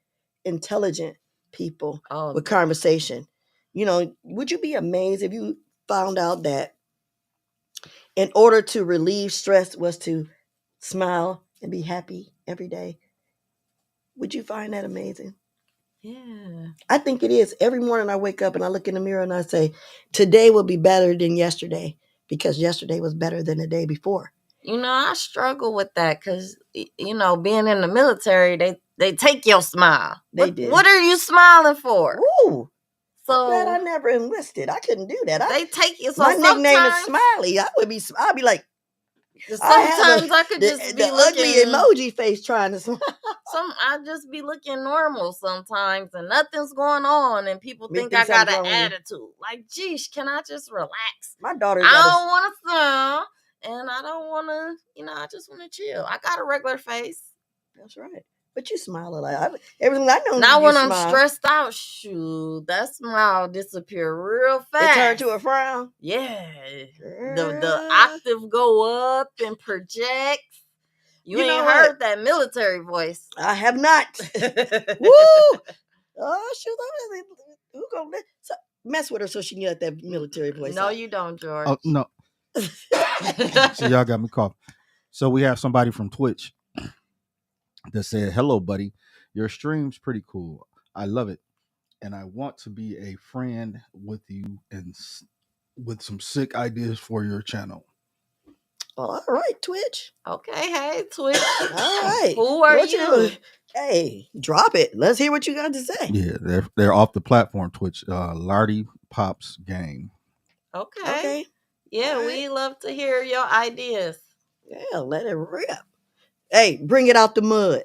Intelligent people with conversation. Would you be amazed if you found out that in order to relieve stress was to smile and be happy every day? Would you find that amazing? Yeah. I think it is. Every morning I wake up and I look in the mirror and I say, today will be better than yesterday because yesterday was better than the day before. I struggle with that because, being in the military, they take your smile. What are you smiling for? Ooh. So I'm glad I never enlisted. I couldn't do that. They take you. So my nickname is Smiley. I'd be like, sometimes I could just be looking ugly emoji face trying to smile. I just be looking normal sometimes, and nothing's going on, and people think I got an attitude. Like, geez, can I just relax? My daughter, I don't want to smile, and I don't want to. I just want to chill. I got a regular face. That's right. But you smile a lot. Everything I know. Now when I'm stressed out, shoot, that smile disappear real fast. It turn to a frown. Yeah, the octave go up and project. You ain't heard that military voice. I have not. Woo! Oh shoot! Who gonna mess with her so she can get that military voice? No, you don't, George. Oh no. So y'all got me caught. So we have somebody from Twitch that said, "Hello, buddy. Your stream's pretty cool. I love it, and I want to be a friend with you and with some sick ideas for your channel." All right, Twitch. Okay, hey, Twitch. All right. Who are you? Hey, drop it. Let's hear what you got to say. Yeah, they're off the platform, Twitch. Lardy Pops Game. Okay. Yeah, right. We love to hear your ideas. Yeah, let it rip. Hey, bring it out the mud.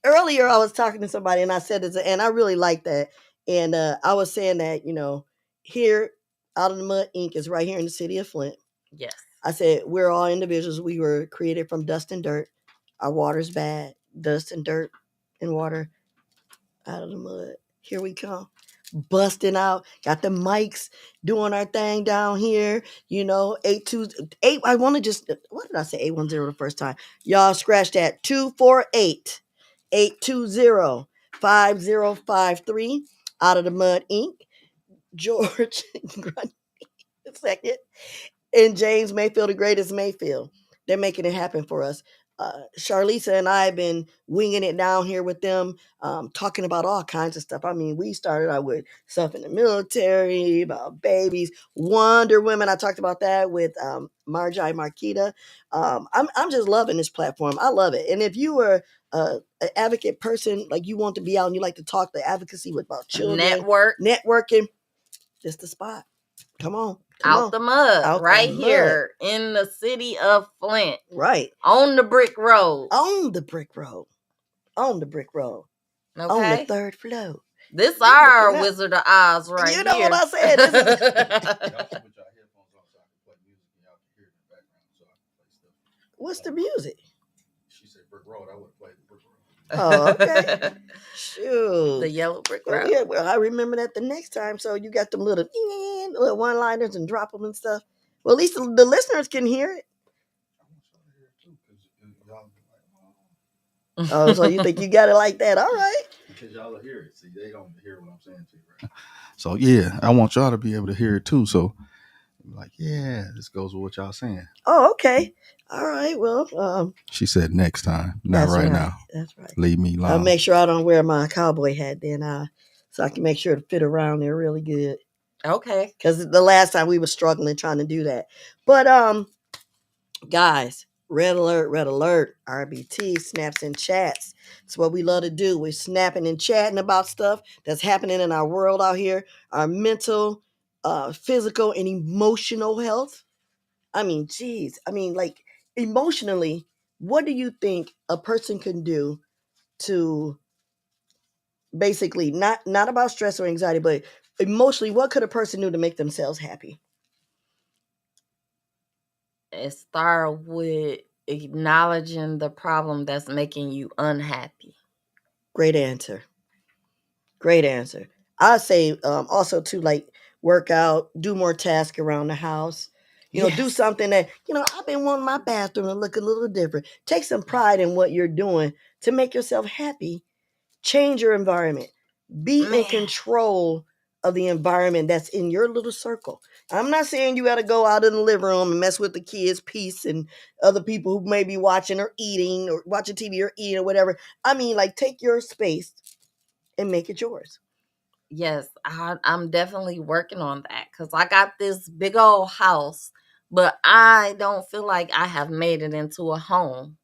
Earlier, I was talking to somebody and I said this, and I really like that. And I was saying that, here, Out of the Mud Inc. is right here in the city of Flint. Yes. I said, we're all individuals. We were created from dust and dirt. Our water's bad. Dust and dirt and water. Out of the mud. Here we come. Busting out. Got the mics doing our thing down here. 828. I want to just, what did I say? 810 the first time. Y'all scratch that. 248-820-5053. Out of the Mud Inc. George Grundy II. And James Mayfield, the greatest Mayfield. They're making it happen for us. Charlisa and I have been winging it down here with them, talking about all kinds of stuff. I mean, we started out with stuff in the military, about babies, Wonder Women. I talked about that with Margie Marquita. I'm just loving this platform. I love it. And if you were an advocate person, like you want to be out and you like to talk the advocacy about children, networking, this the spot. Come on. Out the mud, right here in the city of Flint. Right. On the brick road. On the brick road. Okay. On the third floor. This our Wizard of Oz right here. You know what I said? What's the music? She said Brick Road. I would have played the Brick Road. Oh, okay. Shoot. The Yellow Brick Road. Well, I remember that the next time. So you got them little one-liners and drop them and stuff. Well, at least the listeners can hear it. I want y'all to hear it too, because y'all be like, Oh, so you think you got it like that? All right. because y'all will hear it. See, they don't hear what I'm saying to you right now. So yeah, I want y'all to be able to hear it too. So like, yeah, this goes with what y'all saying. Oh, okay. All right. Well, she said next time, not right now. That's right. Leave me alone. I'll make sure I don't wear my cowboy hat then, so I can make sure to fit around there really good. Okay. Because the last time we were struggling trying to do that. But guys, red alert, RBT, snaps and chats. It's what we love to do. We're snapping and chatting about stuff that's happening in our world out here, our mental, physical, and emotional health. I mean, geez. I mean, like, emotionally, what do you think a person can do to basically not about stress or anxiety, but emotionally, what could a person do to make themselves happy? It starts with acknowledging the problem that's making you unhappy. Great answer. Great answer. I say also to like work out, do more tasks around the house. Do something that, I've been wanting my bathroom to look a little different. Take some pride in what you're doing to make yourself happy. Change your environment. Be in control of the environment that's in your little circle. I'm not saying you got to go out in the living room and mess with the kids' peace and other people who may be watching or eating or watching TV or eating or whatever. I mean, like, take your space and make it yours. Yes, I'm definitely working on that because I got this big old house, but I don't feel like I have made it into a home.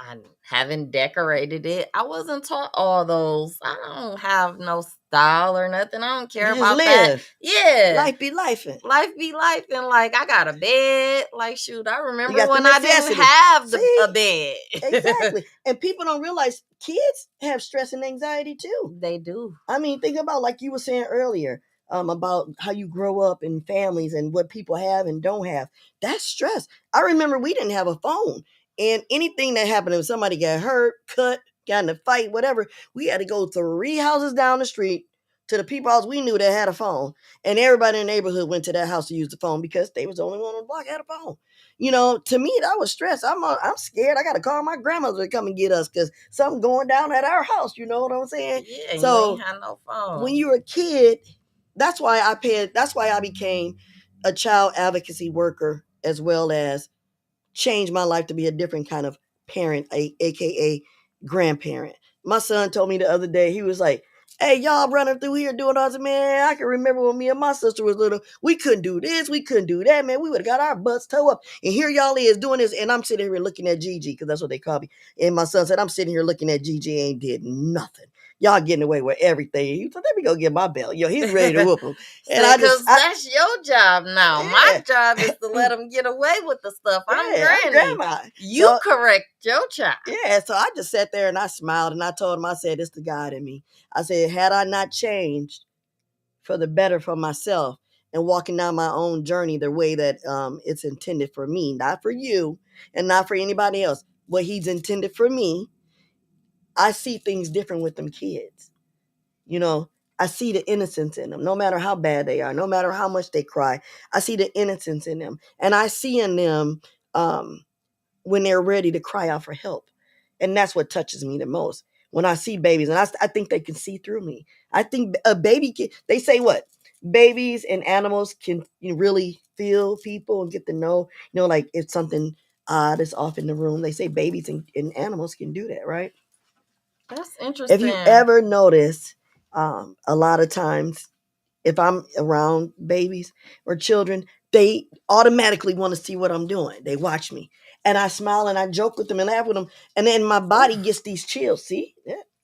I haven't decorated it. I wasn't taught all those. I don't have no style or nothing. I don't care about that. Yeah. Life be lifing. Life be lifing. Like, I got a bed. Like, shoot, I remember when I didn't have a bed. Exactly. And people don't realize kids have stress and anxiety too. They do. I mean, think about, like you were saying earlier, about how you grow up in families and what people have and don't have. That's stress. I remember we didn't have a phone. And anything that happened, if somebody got hurt, cut, got in a fight, whatever, we had to go 3 houses down the street to the people house we knew that had a phone. And everybody in the neighborhood went to that house to use the phone because they was the only one on the block that had a phone. To me, that was stress. I'm scared. I got to call my grandmother to come and get us because something going down at our house. You know what I'm saying? Yeah, so you ain't have no phone. When you were a kid, that's why I became a child advocacy worker as well as changed my life to be a different kind of parent, aka grandparent. My son told me the other day, he was like, hey, y'all running through here doing all this, man. I can remember when me and my sister was little, we couldn't do this, we couldn't do that, man. We would have got our butts toe up. And here y'all is doing this. And I'm sitting here looking at Gigi, because that's what they call me. And my son said, I'm sitting here looking at Gigi, ain't did nothing. Y'all getting away with everything. He said, let me go get my belt. He's ready to whoop him. And that's your job now. Yeah. My job is to let him get away with the stuff. I'm grandma. You correct your child. Yeah, so I just sat there and I smiled and I told him, I said, it's the God in me. I said, had I not changed for the better for myself and walking down my own journey the way that it's intended for me, not for you and not for anybody else, what he's intended for me, I see things different with them kids. I see the innocence in them, no matter how bad they are, no matter how much they cry. I see the innocence in them. And I see in them when they're ready to cry out for help. And that's what touches me the most. When I see babies, and I think they can see through me. I think a baby can, they say what? Babies and animals can really feel people and get to know, like if something odd is off in the room. They say babies and animals can do that, right? That's interesting. If you ever notice, a lot of times, if I'm around babies or children, they automatically want to see what I'm doing. They watch me. And I smile and I joke with them and laugh with them. And then my body gets these chills. See?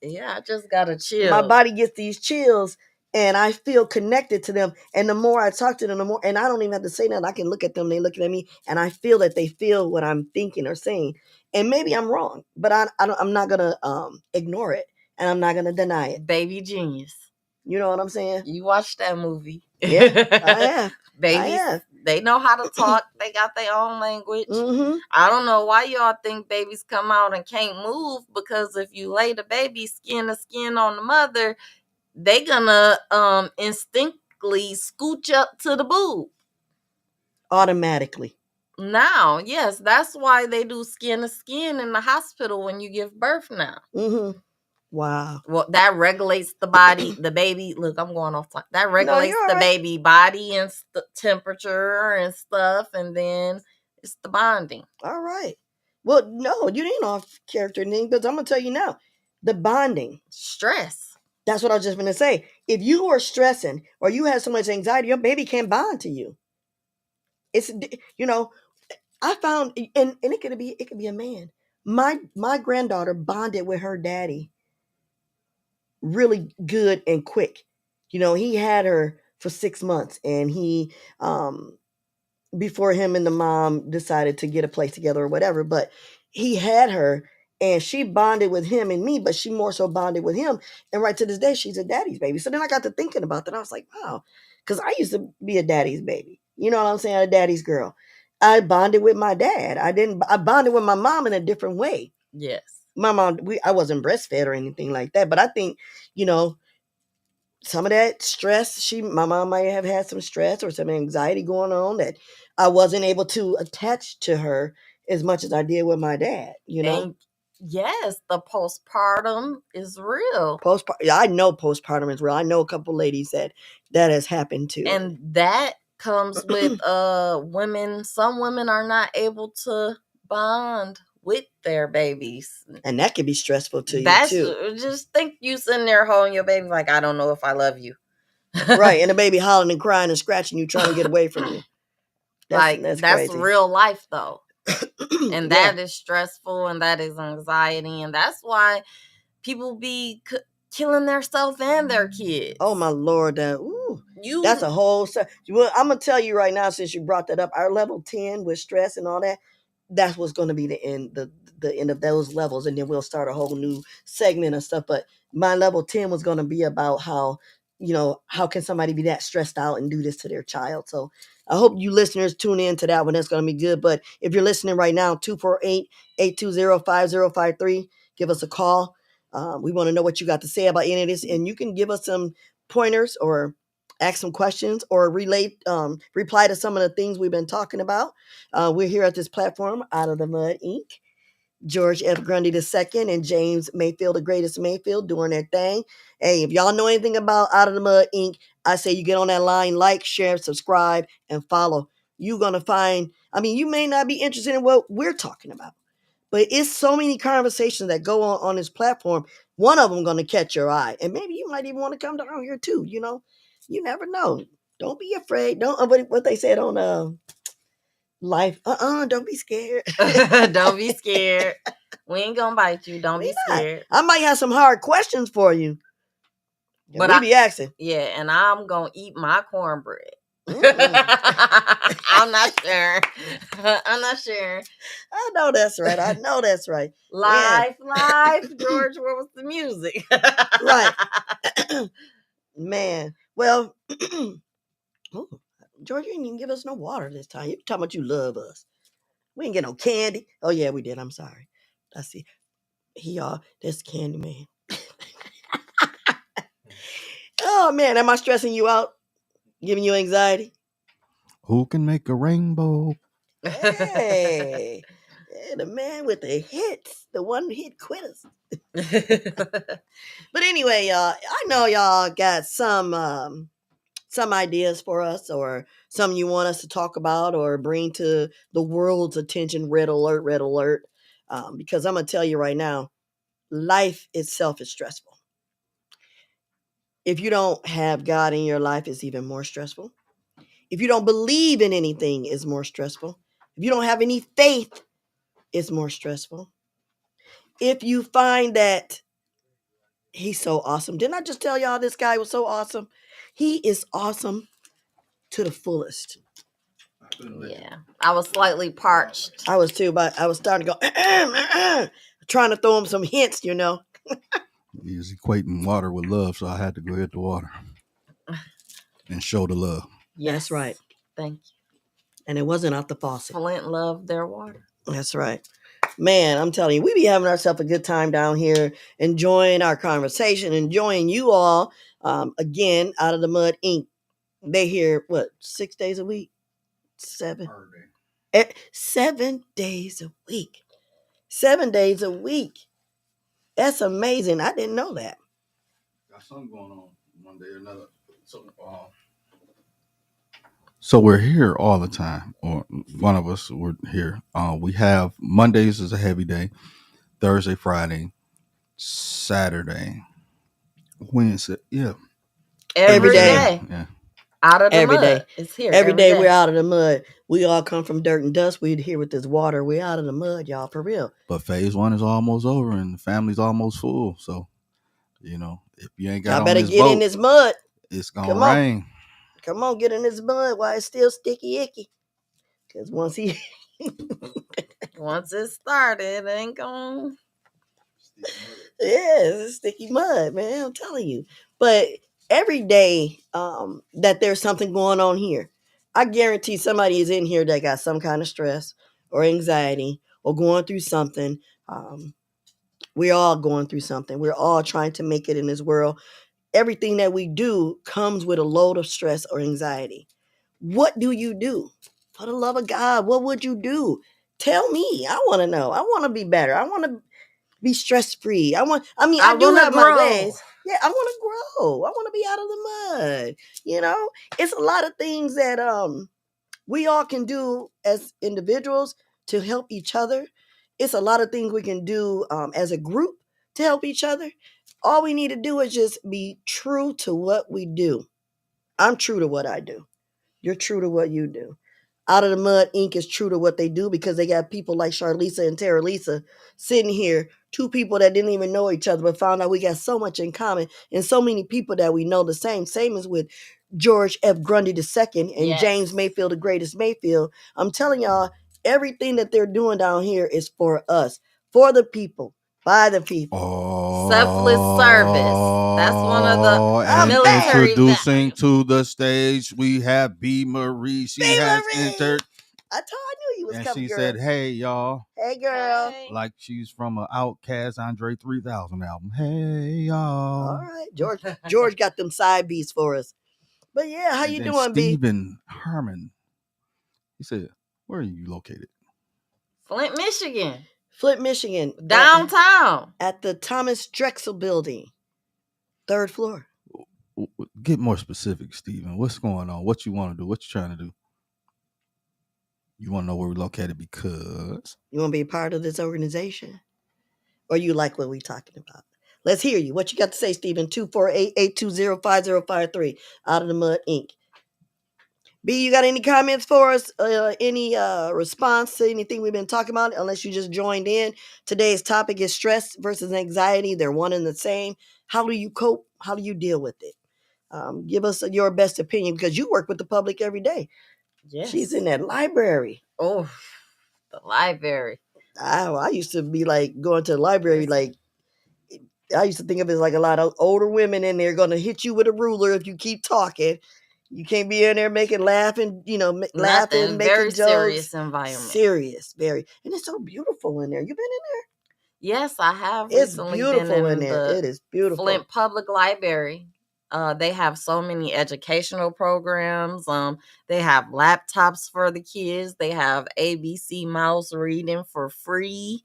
Yeah, I just got a chill. My body gets these chills and I feel connected to them. And the more I talk to them, the more, and I don't even have to say nothing. I can look at them, they looking at me, and I feel that they feel what I'm thinking or saying. And maybe I'm wrong, but I'm not going to ignore it. And I'm not going to deny it. Baby genius. You know what I'm saying? You watched that movie. Yeah, I have. Babies, They know how to talk. They got their own language. Mm-hmm. I don't know why y'all think babies come out and can't move, because if you lay the baby skin to skin on the mother, they gonna instinctively scooch up to the boob. Automatically. Now, yes, that's why they do skin to skin in the hospital when you give birth now. Mm-hmm. Wow. Well, that regulates the body, the baby. Look, I'm going off. That regulates the baby body and temperature and stuff, and then it's the bonding. All right. Well, no, you ain't off character, Ning, because I'm gonna tell you now, the bonding, stress. That's what I was just gonna say. If you are stressing or you have so much anxiety, your baby can't bond to you. It's I found, and it could be a man. My granddaughter bonded with her daddy really good and quick. He had her for 6 months, and he before him and the mom decided to get a place together or whatever, but he had her and she bonded with him and me, but she more so bonded with him. And right to this day, she's a daddy's baby. So then I got to thinking about that. I was like, wow, because I used to be a daddy's baby. You know what I'm saying? A daddy's girl. I bonded with my dad. I bonded with my mom in a different way. Yes. My mom, I wasn't breastfed or anything like that, but I think, some of that stress, my mom might have had some stress or some anxiety going on that I wasn't able to attach to her as much as I did with my dad, And yes, the postpartum is real. I know postpartum is real. I know a couple ladies that has happened to. And that comes with women. Some women are not able to bond with their babies, and that can be stressful to you too. Just think you sitting there holding your baby like, I don't know if I love you. Right, and the baby hollering and crying and scratching you, trying to get away from you. That's real life though. And that is stressful, and that is anxiety, and that's why people be killing themselves and their kids. Oh my Lord, that's a whole. Well, I'm gonna tell you right now, since you brought that up, our level 10 with stress and all that, that's what's going to be the end, the end of those levels, and then we'll start a whole new segment of stuff. But my level 10 was going to be about how can somebody be that stressed out and do this to their child. So I hope you listeners tune in to that one. That's going to be good. But if you're listening right now, 248-820-5053, give us a call. We want to know what you got to say about any of this, and you can give us some pointers or ask some questions or reply to some of the things we've been talking about. We're here at this platform, Out of the Mud Inc. George F. Grundy II and James Mayfield, the greatest Mayfield, doing their thing. Hey, if y'all know anything about Out of the Mud Inc., I say you get on that line, like, share, subscribe, and follow. You're going to find, you may not be interested in what we're talking about, but it's so many conversations that go on this platform. One of them going to catch your eye, and maybe you might even want to come down here too. You never know. Don't be afraid. Don't what they said on life. Don't be scared. Don't be scared. We ain't gonna bite you. Don't be scared. I might have some hard questions for you. But we be asking. Yeah, and I'm gonna eat my cornbread. I'm not sure. I'm not sure. I know that's right. Live, George. Where was the music? Right. Man. Well, George, you didn't even give us no water this time. You talking about you love us. We ain't get no candy. Oh yeah, we did. I'm sorry. I see. This candy man. Oh man, am I stressing you out? Giving you anxiety? Who can make a rainbow? Hey, the man with the hits, the one hit quitters. But anyway, y'all, I know y'all got some ideas for us, or some you want us to talk about or bring to the world's attention. Red alert. Because I'm gonna tell you right now, life itself is stressful. If you don't have God in your life, it's even more stressful. If you don't believe in anything, it's more stressful. If you don't have any faith, it's more stressful. If you find that he's so awesome. Didn't I just tell y'all this guy was so awesome? He is awesome to the fullest. Yeah. I was slightly parched. I was too, but I was starting to go, trying to throw him some hints, He's equating water with love, so I had to go get the water and show the love. Yes. That's right. Thank you. And it wasn't out the faucet. Flint loved their water. That's right. Man, I'm telling you, we be having ourselves a good time down here, enjoying our conversation, enjoying you all. Again, Out of the Mud Inc. They here, what, 6 days a week? 7? 7 days a week. 7 days a week. That's amazing. I didn't know that. Got something going on one day or another. So we're here all the time, or one of us, we're here. We have Mondays is a heavy day, Thursday, Friday, Saturday, Wednesday. Yeah. Every day. Yeah. Out of the Every mud. day. It's here. Every day we're out of the mud. We all come from dirt and dust. We're here with this water. We're out of the mud, y'all, for real. But phase 1 is almost over and the family's almost full. So, you know, if you ain't got y'all on better this get boat, in this mud. It's going to rain. Come on, get in this mud while it's still sticky icky. Because once it started, it ain't going. Yeah, it's sticky mud, man. I'm telling you. But every day that there's something going on here, I guarantee somebody is in here that got some kind of stress or anxiety or going through something. We're all going through something. We're all trying to make it in this world. Everything that we do comes with a load of stress or anxiety. What do you do? For the love of God, what would you do? Tell me. I want to know. I want to be better. I want to be stress-free. I do have my ways. Yeah, I want to grow. I want to be out of the mud. You know, it's a lot of things that we all can do as individuals to help each other. It's a lot of things we can do as a group to help each other. All we need to do is just be true to what we do. I'm true to what I do. You're true to what you do. Out of the Mud Inc. is true to what they do because they got people like Charlisa and Terralisa sitting here, two people that didn't even know each other, but found out we got so much in common and so many people that we know the same. Same as with George F. Grundy II and James Mayfield, the greatest Mayfield. I'm telling y'all, everything that they're doing down here is for us, for the people, by the people. Selfless service. That's one of the military introducing to the stage, we have B. Marie. She has entered. I knew you was coming, she girl. said, "Hey, y'all." Hey, girl. Hey. Like she's from an Outkast Andre 3000 album. Hey, y'all. All right, George got them side beats for us. But yeah, how you doing, B? Stephen Herman. He said, "Where are you located?" Flint, Michigan. Flint, Michigan. Downtown. At the Thomas Drexel Building. 3rd floor. Get more specific, Stephen. What's going on? What you want to do? What you trying to do? You want to know where we're located because you want to be a part of this organization? Or you like what we're talking about? Let's hear you. What you got to say, Stephen? 248-820-5053. Out of the Mud Inc. B, you got any comments for us? Any response to anything we've been talking about? Unless you just joined in. Today's topic is stress versus anxiety. They're one and the same. How do you cope? How do you deal with it? Give us your best opinion because you work with the public every day. Yes. She's in that library. Oh, the library. I used to be like going to the library like I used to think of it as like a lot of older women in there going to hit you with a ruler if you keep talking. You can't be in there making laughing, laughing, making very jokes. Serious environment. Serious, very. And it's so beautiful in there. You been in there? Yes, I have It's recently beautiful been in there. It is beautiful. Flint Public Library. They have so many educational programs. They have laptops for the kids. They have ABC mouse reading for free.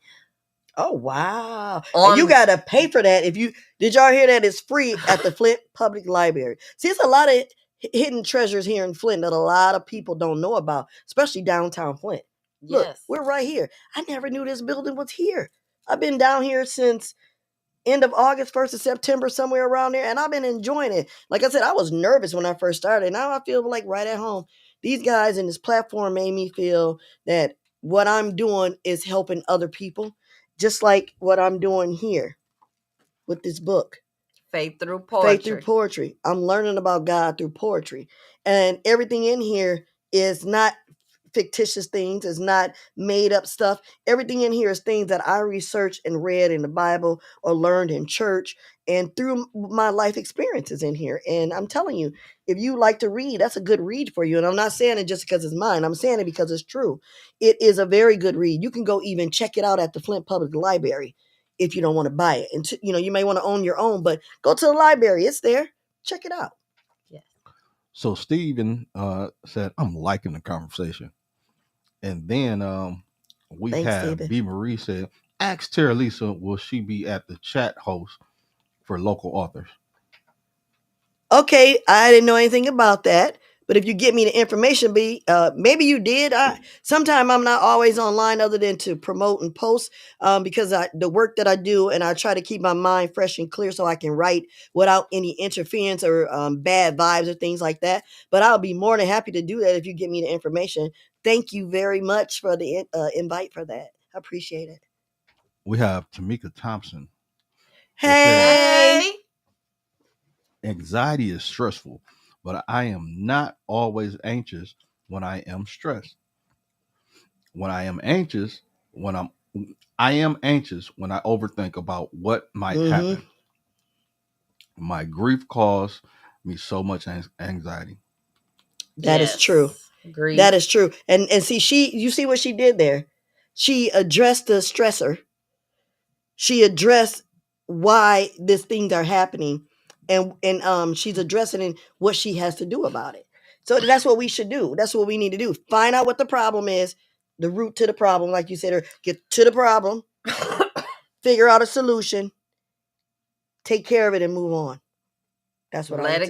Oh, wow. And you got to pay for that. Did y'all hear that? It's free at the Flint Public Library. See, it's a lot of hidden treasures here in Flint that a lot of people don't know about, especially downtown Flint. Look, yes. We're right here. I never knew this building was here. I've been down here since end of August, 1st of September, somewhere around there, and I've been enjoying it. Like I said, I was nervous when I first started. Now I feel like right at home. These guys in this platform made me feel that what I'm doing is helping other people, just like what I'm doing here with this book. Faith Through Poetry. Faith Through Poetry. I'm learning about God through poetry. And everything in here is not fictitious things. It's not made up stuff. Everything in here is things that I researched and read in the Bible or learned in church and through my life experiences in here. And I'm telling you, if you like to read, that's a good read for you. And I'm not saying it just because it's mine. I'm saying it because it's true. It is a very good read. You can go even check it out at the Flint Public Library if you don't want to buy it. And you may want to own your own, but go to the library. It's there. Check it out. So Stephen said, I'm liking the conversation. And then we Thanks, have Stephen. B. Marie said, ask Terralisa, will she be at the chat host for local authors? Okay, I didn't know anything about that. But if you get me the information, maybe you did. Sometimes I'm not always online other than to promote and post because the work that I do, and I try to keep my mind fresh and clear so I can write without any interference or bad vibes or things like that. But I'll be more than happy to do that if you get me the information. Thank you very much for the invite for that. I appreciate it. We have Tamika Thompson. Hey. Anxiety is stressful, but I am not always anxious when I am stressed. When I am anxious, I am anxious when I overthink about what might happen. My grief caused me so much anxiety. That is true. Grief. That is true. And see, you see what she did there? She addressed the stressor. She addressed why these things are happening, and she's addressing what she has to do about it. So that's what we should do. That's what we need to do. Find out what the problem is, the root to the problem, like you said, or get to the problem, figure out a solution, take care of it, and move on. That's what I would say. Let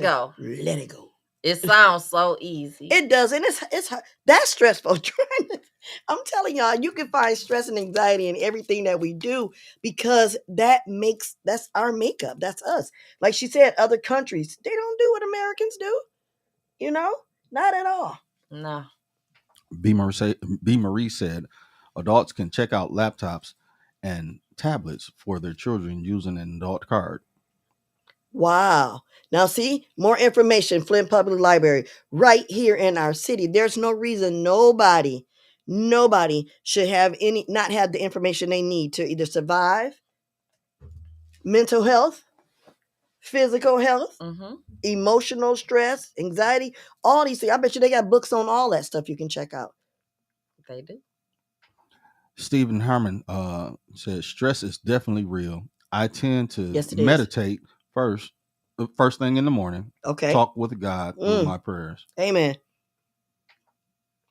it go. It sounds so easy. It does, and it's that's stressful. I'm telling y'all, you can find stress and anxiety in everything that we do because that's our makeup. That's us. Like she said, other countries, they don't do what Americans do. Not at all. No. B. Marie said, adults can check out laptops and tablets for their children using an adult card. Wow. Now see, more information, Flint Public Library, right here in our city. There's no reason nobody should not have the information they need to either survive, mental health, physical health, emotional stress, anxiety, all these things. I bet you they got books on all that stuff you can check out. They do. Stephen Herman said, stress is definitely real. I tend to meditate first thing in the morning. Okay. Talk with God through my prayers. Amen.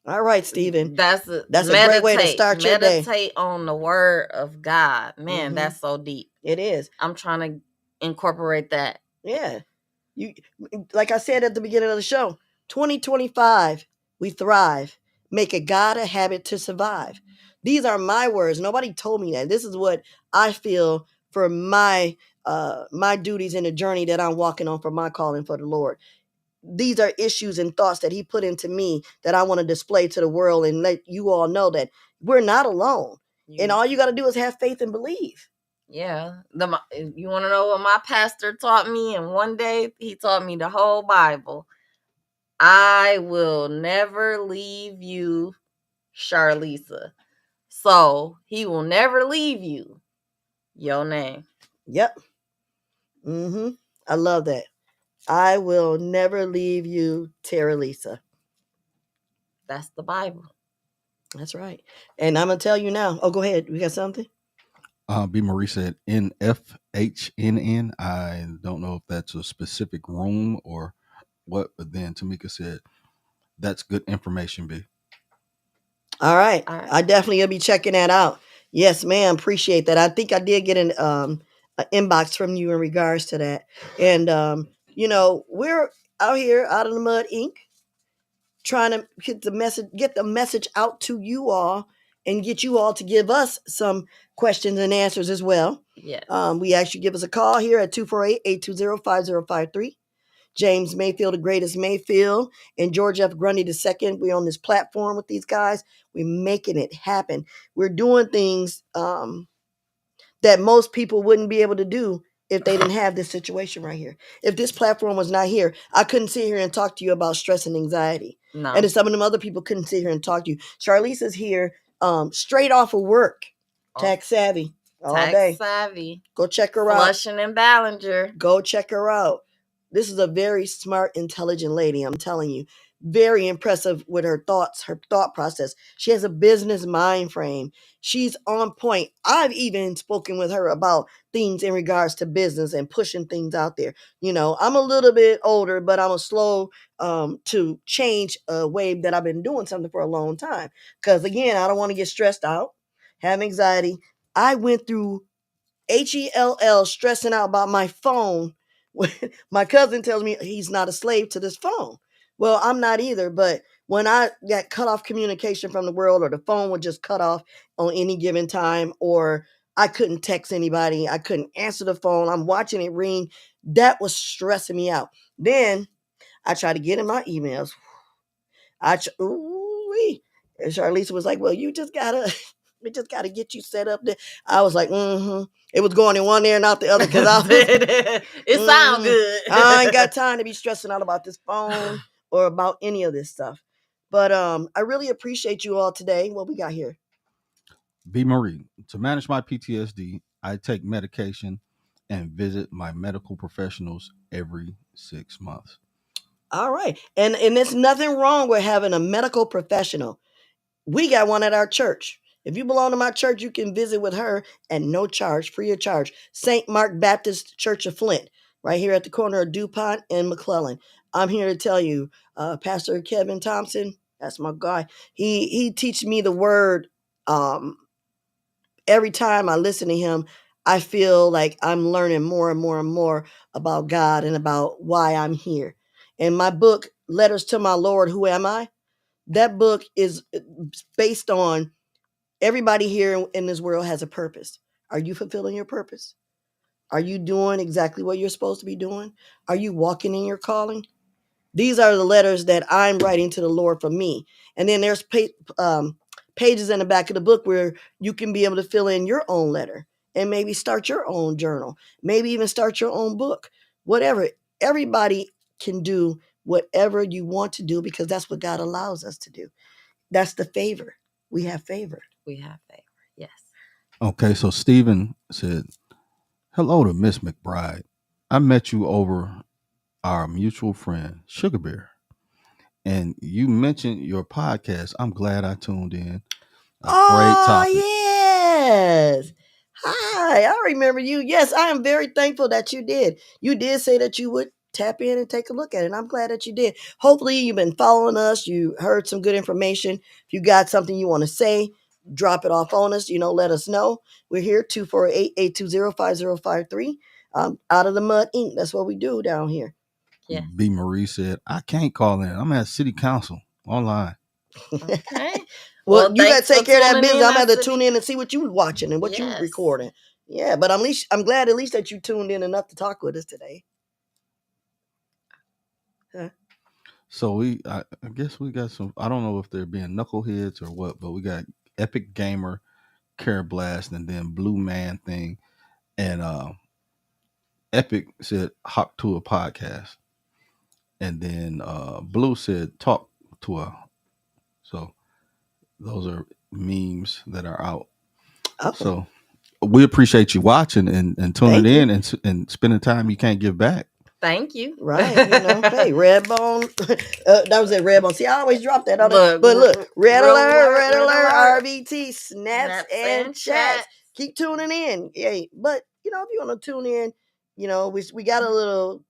All right, Stephen. That's a great way to start your day. Meditate on the word of God. Man, that's so deep. It is. I'm trying to incorporate that. Yeah. You, like I said at the beginning of the show, 2025, we thrive. Make it God a habit to survive. These are my words. Nobody told me that. This is what I feel for my duties in the journey that I'm walking on for my calling for the Lord. These are issues and thoughts that he put into me that I want to display to the world and let you all know that we're not alone. And all you got to do is have faith and believe. Yeah. You want to know what my pastor taught me? And one day he taught me the whole Bible. I will never leave you, Charlisa. So he will never leave you. Your name. Yep. I love that. I will never leave you, Terralisa. That's the Bible. That's right. And I'm going to tell you now. Oh, go ahead. We got something? B. Marie said, NFHNN. I don't know if that's a specific room or what, but then Tamika said, that's good information, B. All right. I definitely going to be checking that out. Yes, ma'am. Appreciate that. I think I did get an inbox from you in regards to that. And, we're out here, Out of the Mud Inc., trying to get the message out to you all and get you all to give us some questions and answers as well. Yes. We ask you give us a call here at 248-820-5053. James Mayfield, the greatest Mayfield, and George F. Grundy II. We're on this platform with these guys. We're making it happen. We're doing things that most people wouldn't be able to do if they didn't have this situation right here. If this platform was not here, I couldn't sit here and talk to you about stress and anxiety. No. And if some of them other people couldn't sit here and talk to you. Charlisa's here straight off of work. Tax savvy all day. Tax savvy. Go check her out. Flushing and Ballinger. Go check her out. This is a very smart, intelligent lady, I'm telling you. Very impressive with her thoughts, her thought process. She has a business mind frame. She's on point. I've even spoken with her about things in regards to business and pushing things out there. You know, I'm a little bit older, but I'm a slow to change a way that I've been doing something for a long time. Because again, I don't want to get stressed out, have anxiety. I went through HELL stressing out about my phone. My cousin tells me he's not a slave to this phone. Well, I'm not either, but when I got cut off communication from the world, or the phone would just cut off on any given time, or I couldn't text anybody, I couldn't answer the phone, I'm watching it ring, that was stressing me out. Then I tried to get in my emails. And Charlisa was like, well, we just gotta get you set up there. I was like, It was going in one ear and out the other because I was it sounds good. I ain't got time to be stressing out about this phone or about any of this stuff. But I really appreciate you all today. What we got here? B. Marie. To manage my PTSD, I take medication and visit my medical professionals every 6 months. All right. And there's nothing wrong with having a medical professional. We got one at our church. If you belong to my church, you can visit with her at no charge, free of charge. St. Mark Baptist Church of Flint, right here at the corner of DuPont and McClellan. I'm here to tell you, Pastor Kevin Thompson, that's my guy. He teaches me the word. Every time I listen to him, I feel like I'm learning more and more and more about God and about why I'm here. And my book, Letters to My Lord, Who Am I? That book is based on everybody here in this world has a purpose. Are you fulfilling your purpose? Are you doing exactly what you're supposed to be doing? Are you walking in your calling? These are the letters that I'm writing to the Lord for me. And then there's pages in the back of the book where you can be able to fill in your own letter and maybe start your own journal, maybe even start your own book, whatever. Everybody can do whatever you want to do because that's what God allows us to do. That's the favor. We have favor. We have favor, yes. Okay, so Stephen said, hello to Miss McBride. I met you over our mutual friend, Sugar Bear. And you mentioned your podcast. I'm glad I tuned in. Great topic. Yes. Hi, I remember you. Yes, I am very thankful that you did. You did say that you would tap in and take a look at it. And I'm glad that you did. Hopefully you've been following us. You heard some good information. If you got something you want to say, drop it off on us. Let us know. We're here, 248-820-5053. Out of the Mud Inc. That's what we do down here. Yeah. B. Marie said, I can't call in. I'm at City Council online. Okay. Well, you got to take care of that business. I'm going to tune in and see what you're watching and what you're recording. Yeah, but I'm glad at least that you tuned in enough to talk with us today. Huh? So I guess we got some, I don't know if they're being knuckleheads or what, but we got Epic Gamer, Care Blast, and then Blue Man Thing. And Epic said, hop to a podcast. And then Blue said, talk to a. So those are memes that are out. Oh. So we appreciate you watching and tuning in and spending time you can't give back. Thank you. Right. Hey, Redbone. That was it, Redbone. See, I always drop that. But look, red alert, RBT, snaps and chats. Keep tuning in. Hey, but, if you want to tune in, we got a little,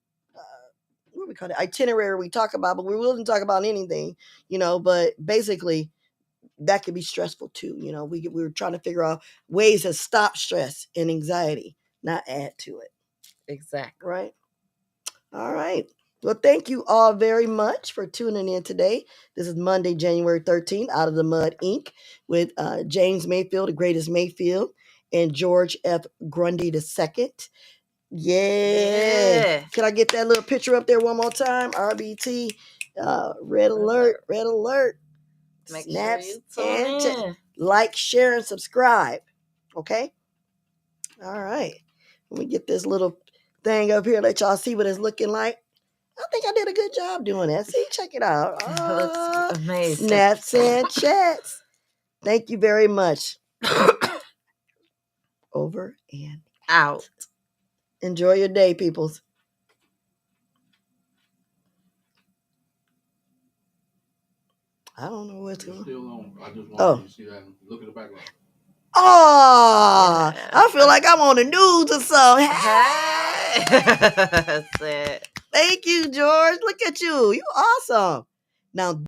what we call it, itinerary we talk about, but we wouldn't talk about anything, but basically, that could be stressful too. We were trying to figure out ways to stop stress and anxiety, not add to it. Exactly. Right. All right. Well, thank you all very much for tuning in today. This is Monday, January 13th, Out of the Mud Inc. with James Mayfield, the greatest Mayfield, and George F. Grundy II. Yeah. Can I get that little picture up there one more time? RBT, red alert. Make Snaps sure you tune in. Like, share, and subscribe. Okay? All right. Let me get this little thing up here. Let y'all see what it's looking like. I think I did a good job doing that. See, check it out. It looks amazing. Snaps and chats. Thank you very much. Over and out. Enjoy your day, peoples. I don't know what's going on. Still on. I just want you to see that. Look at the background. Oh, I feel like I'm on the news or something. Hey. That's it. Thank you, George. Look at you. You awesome. Now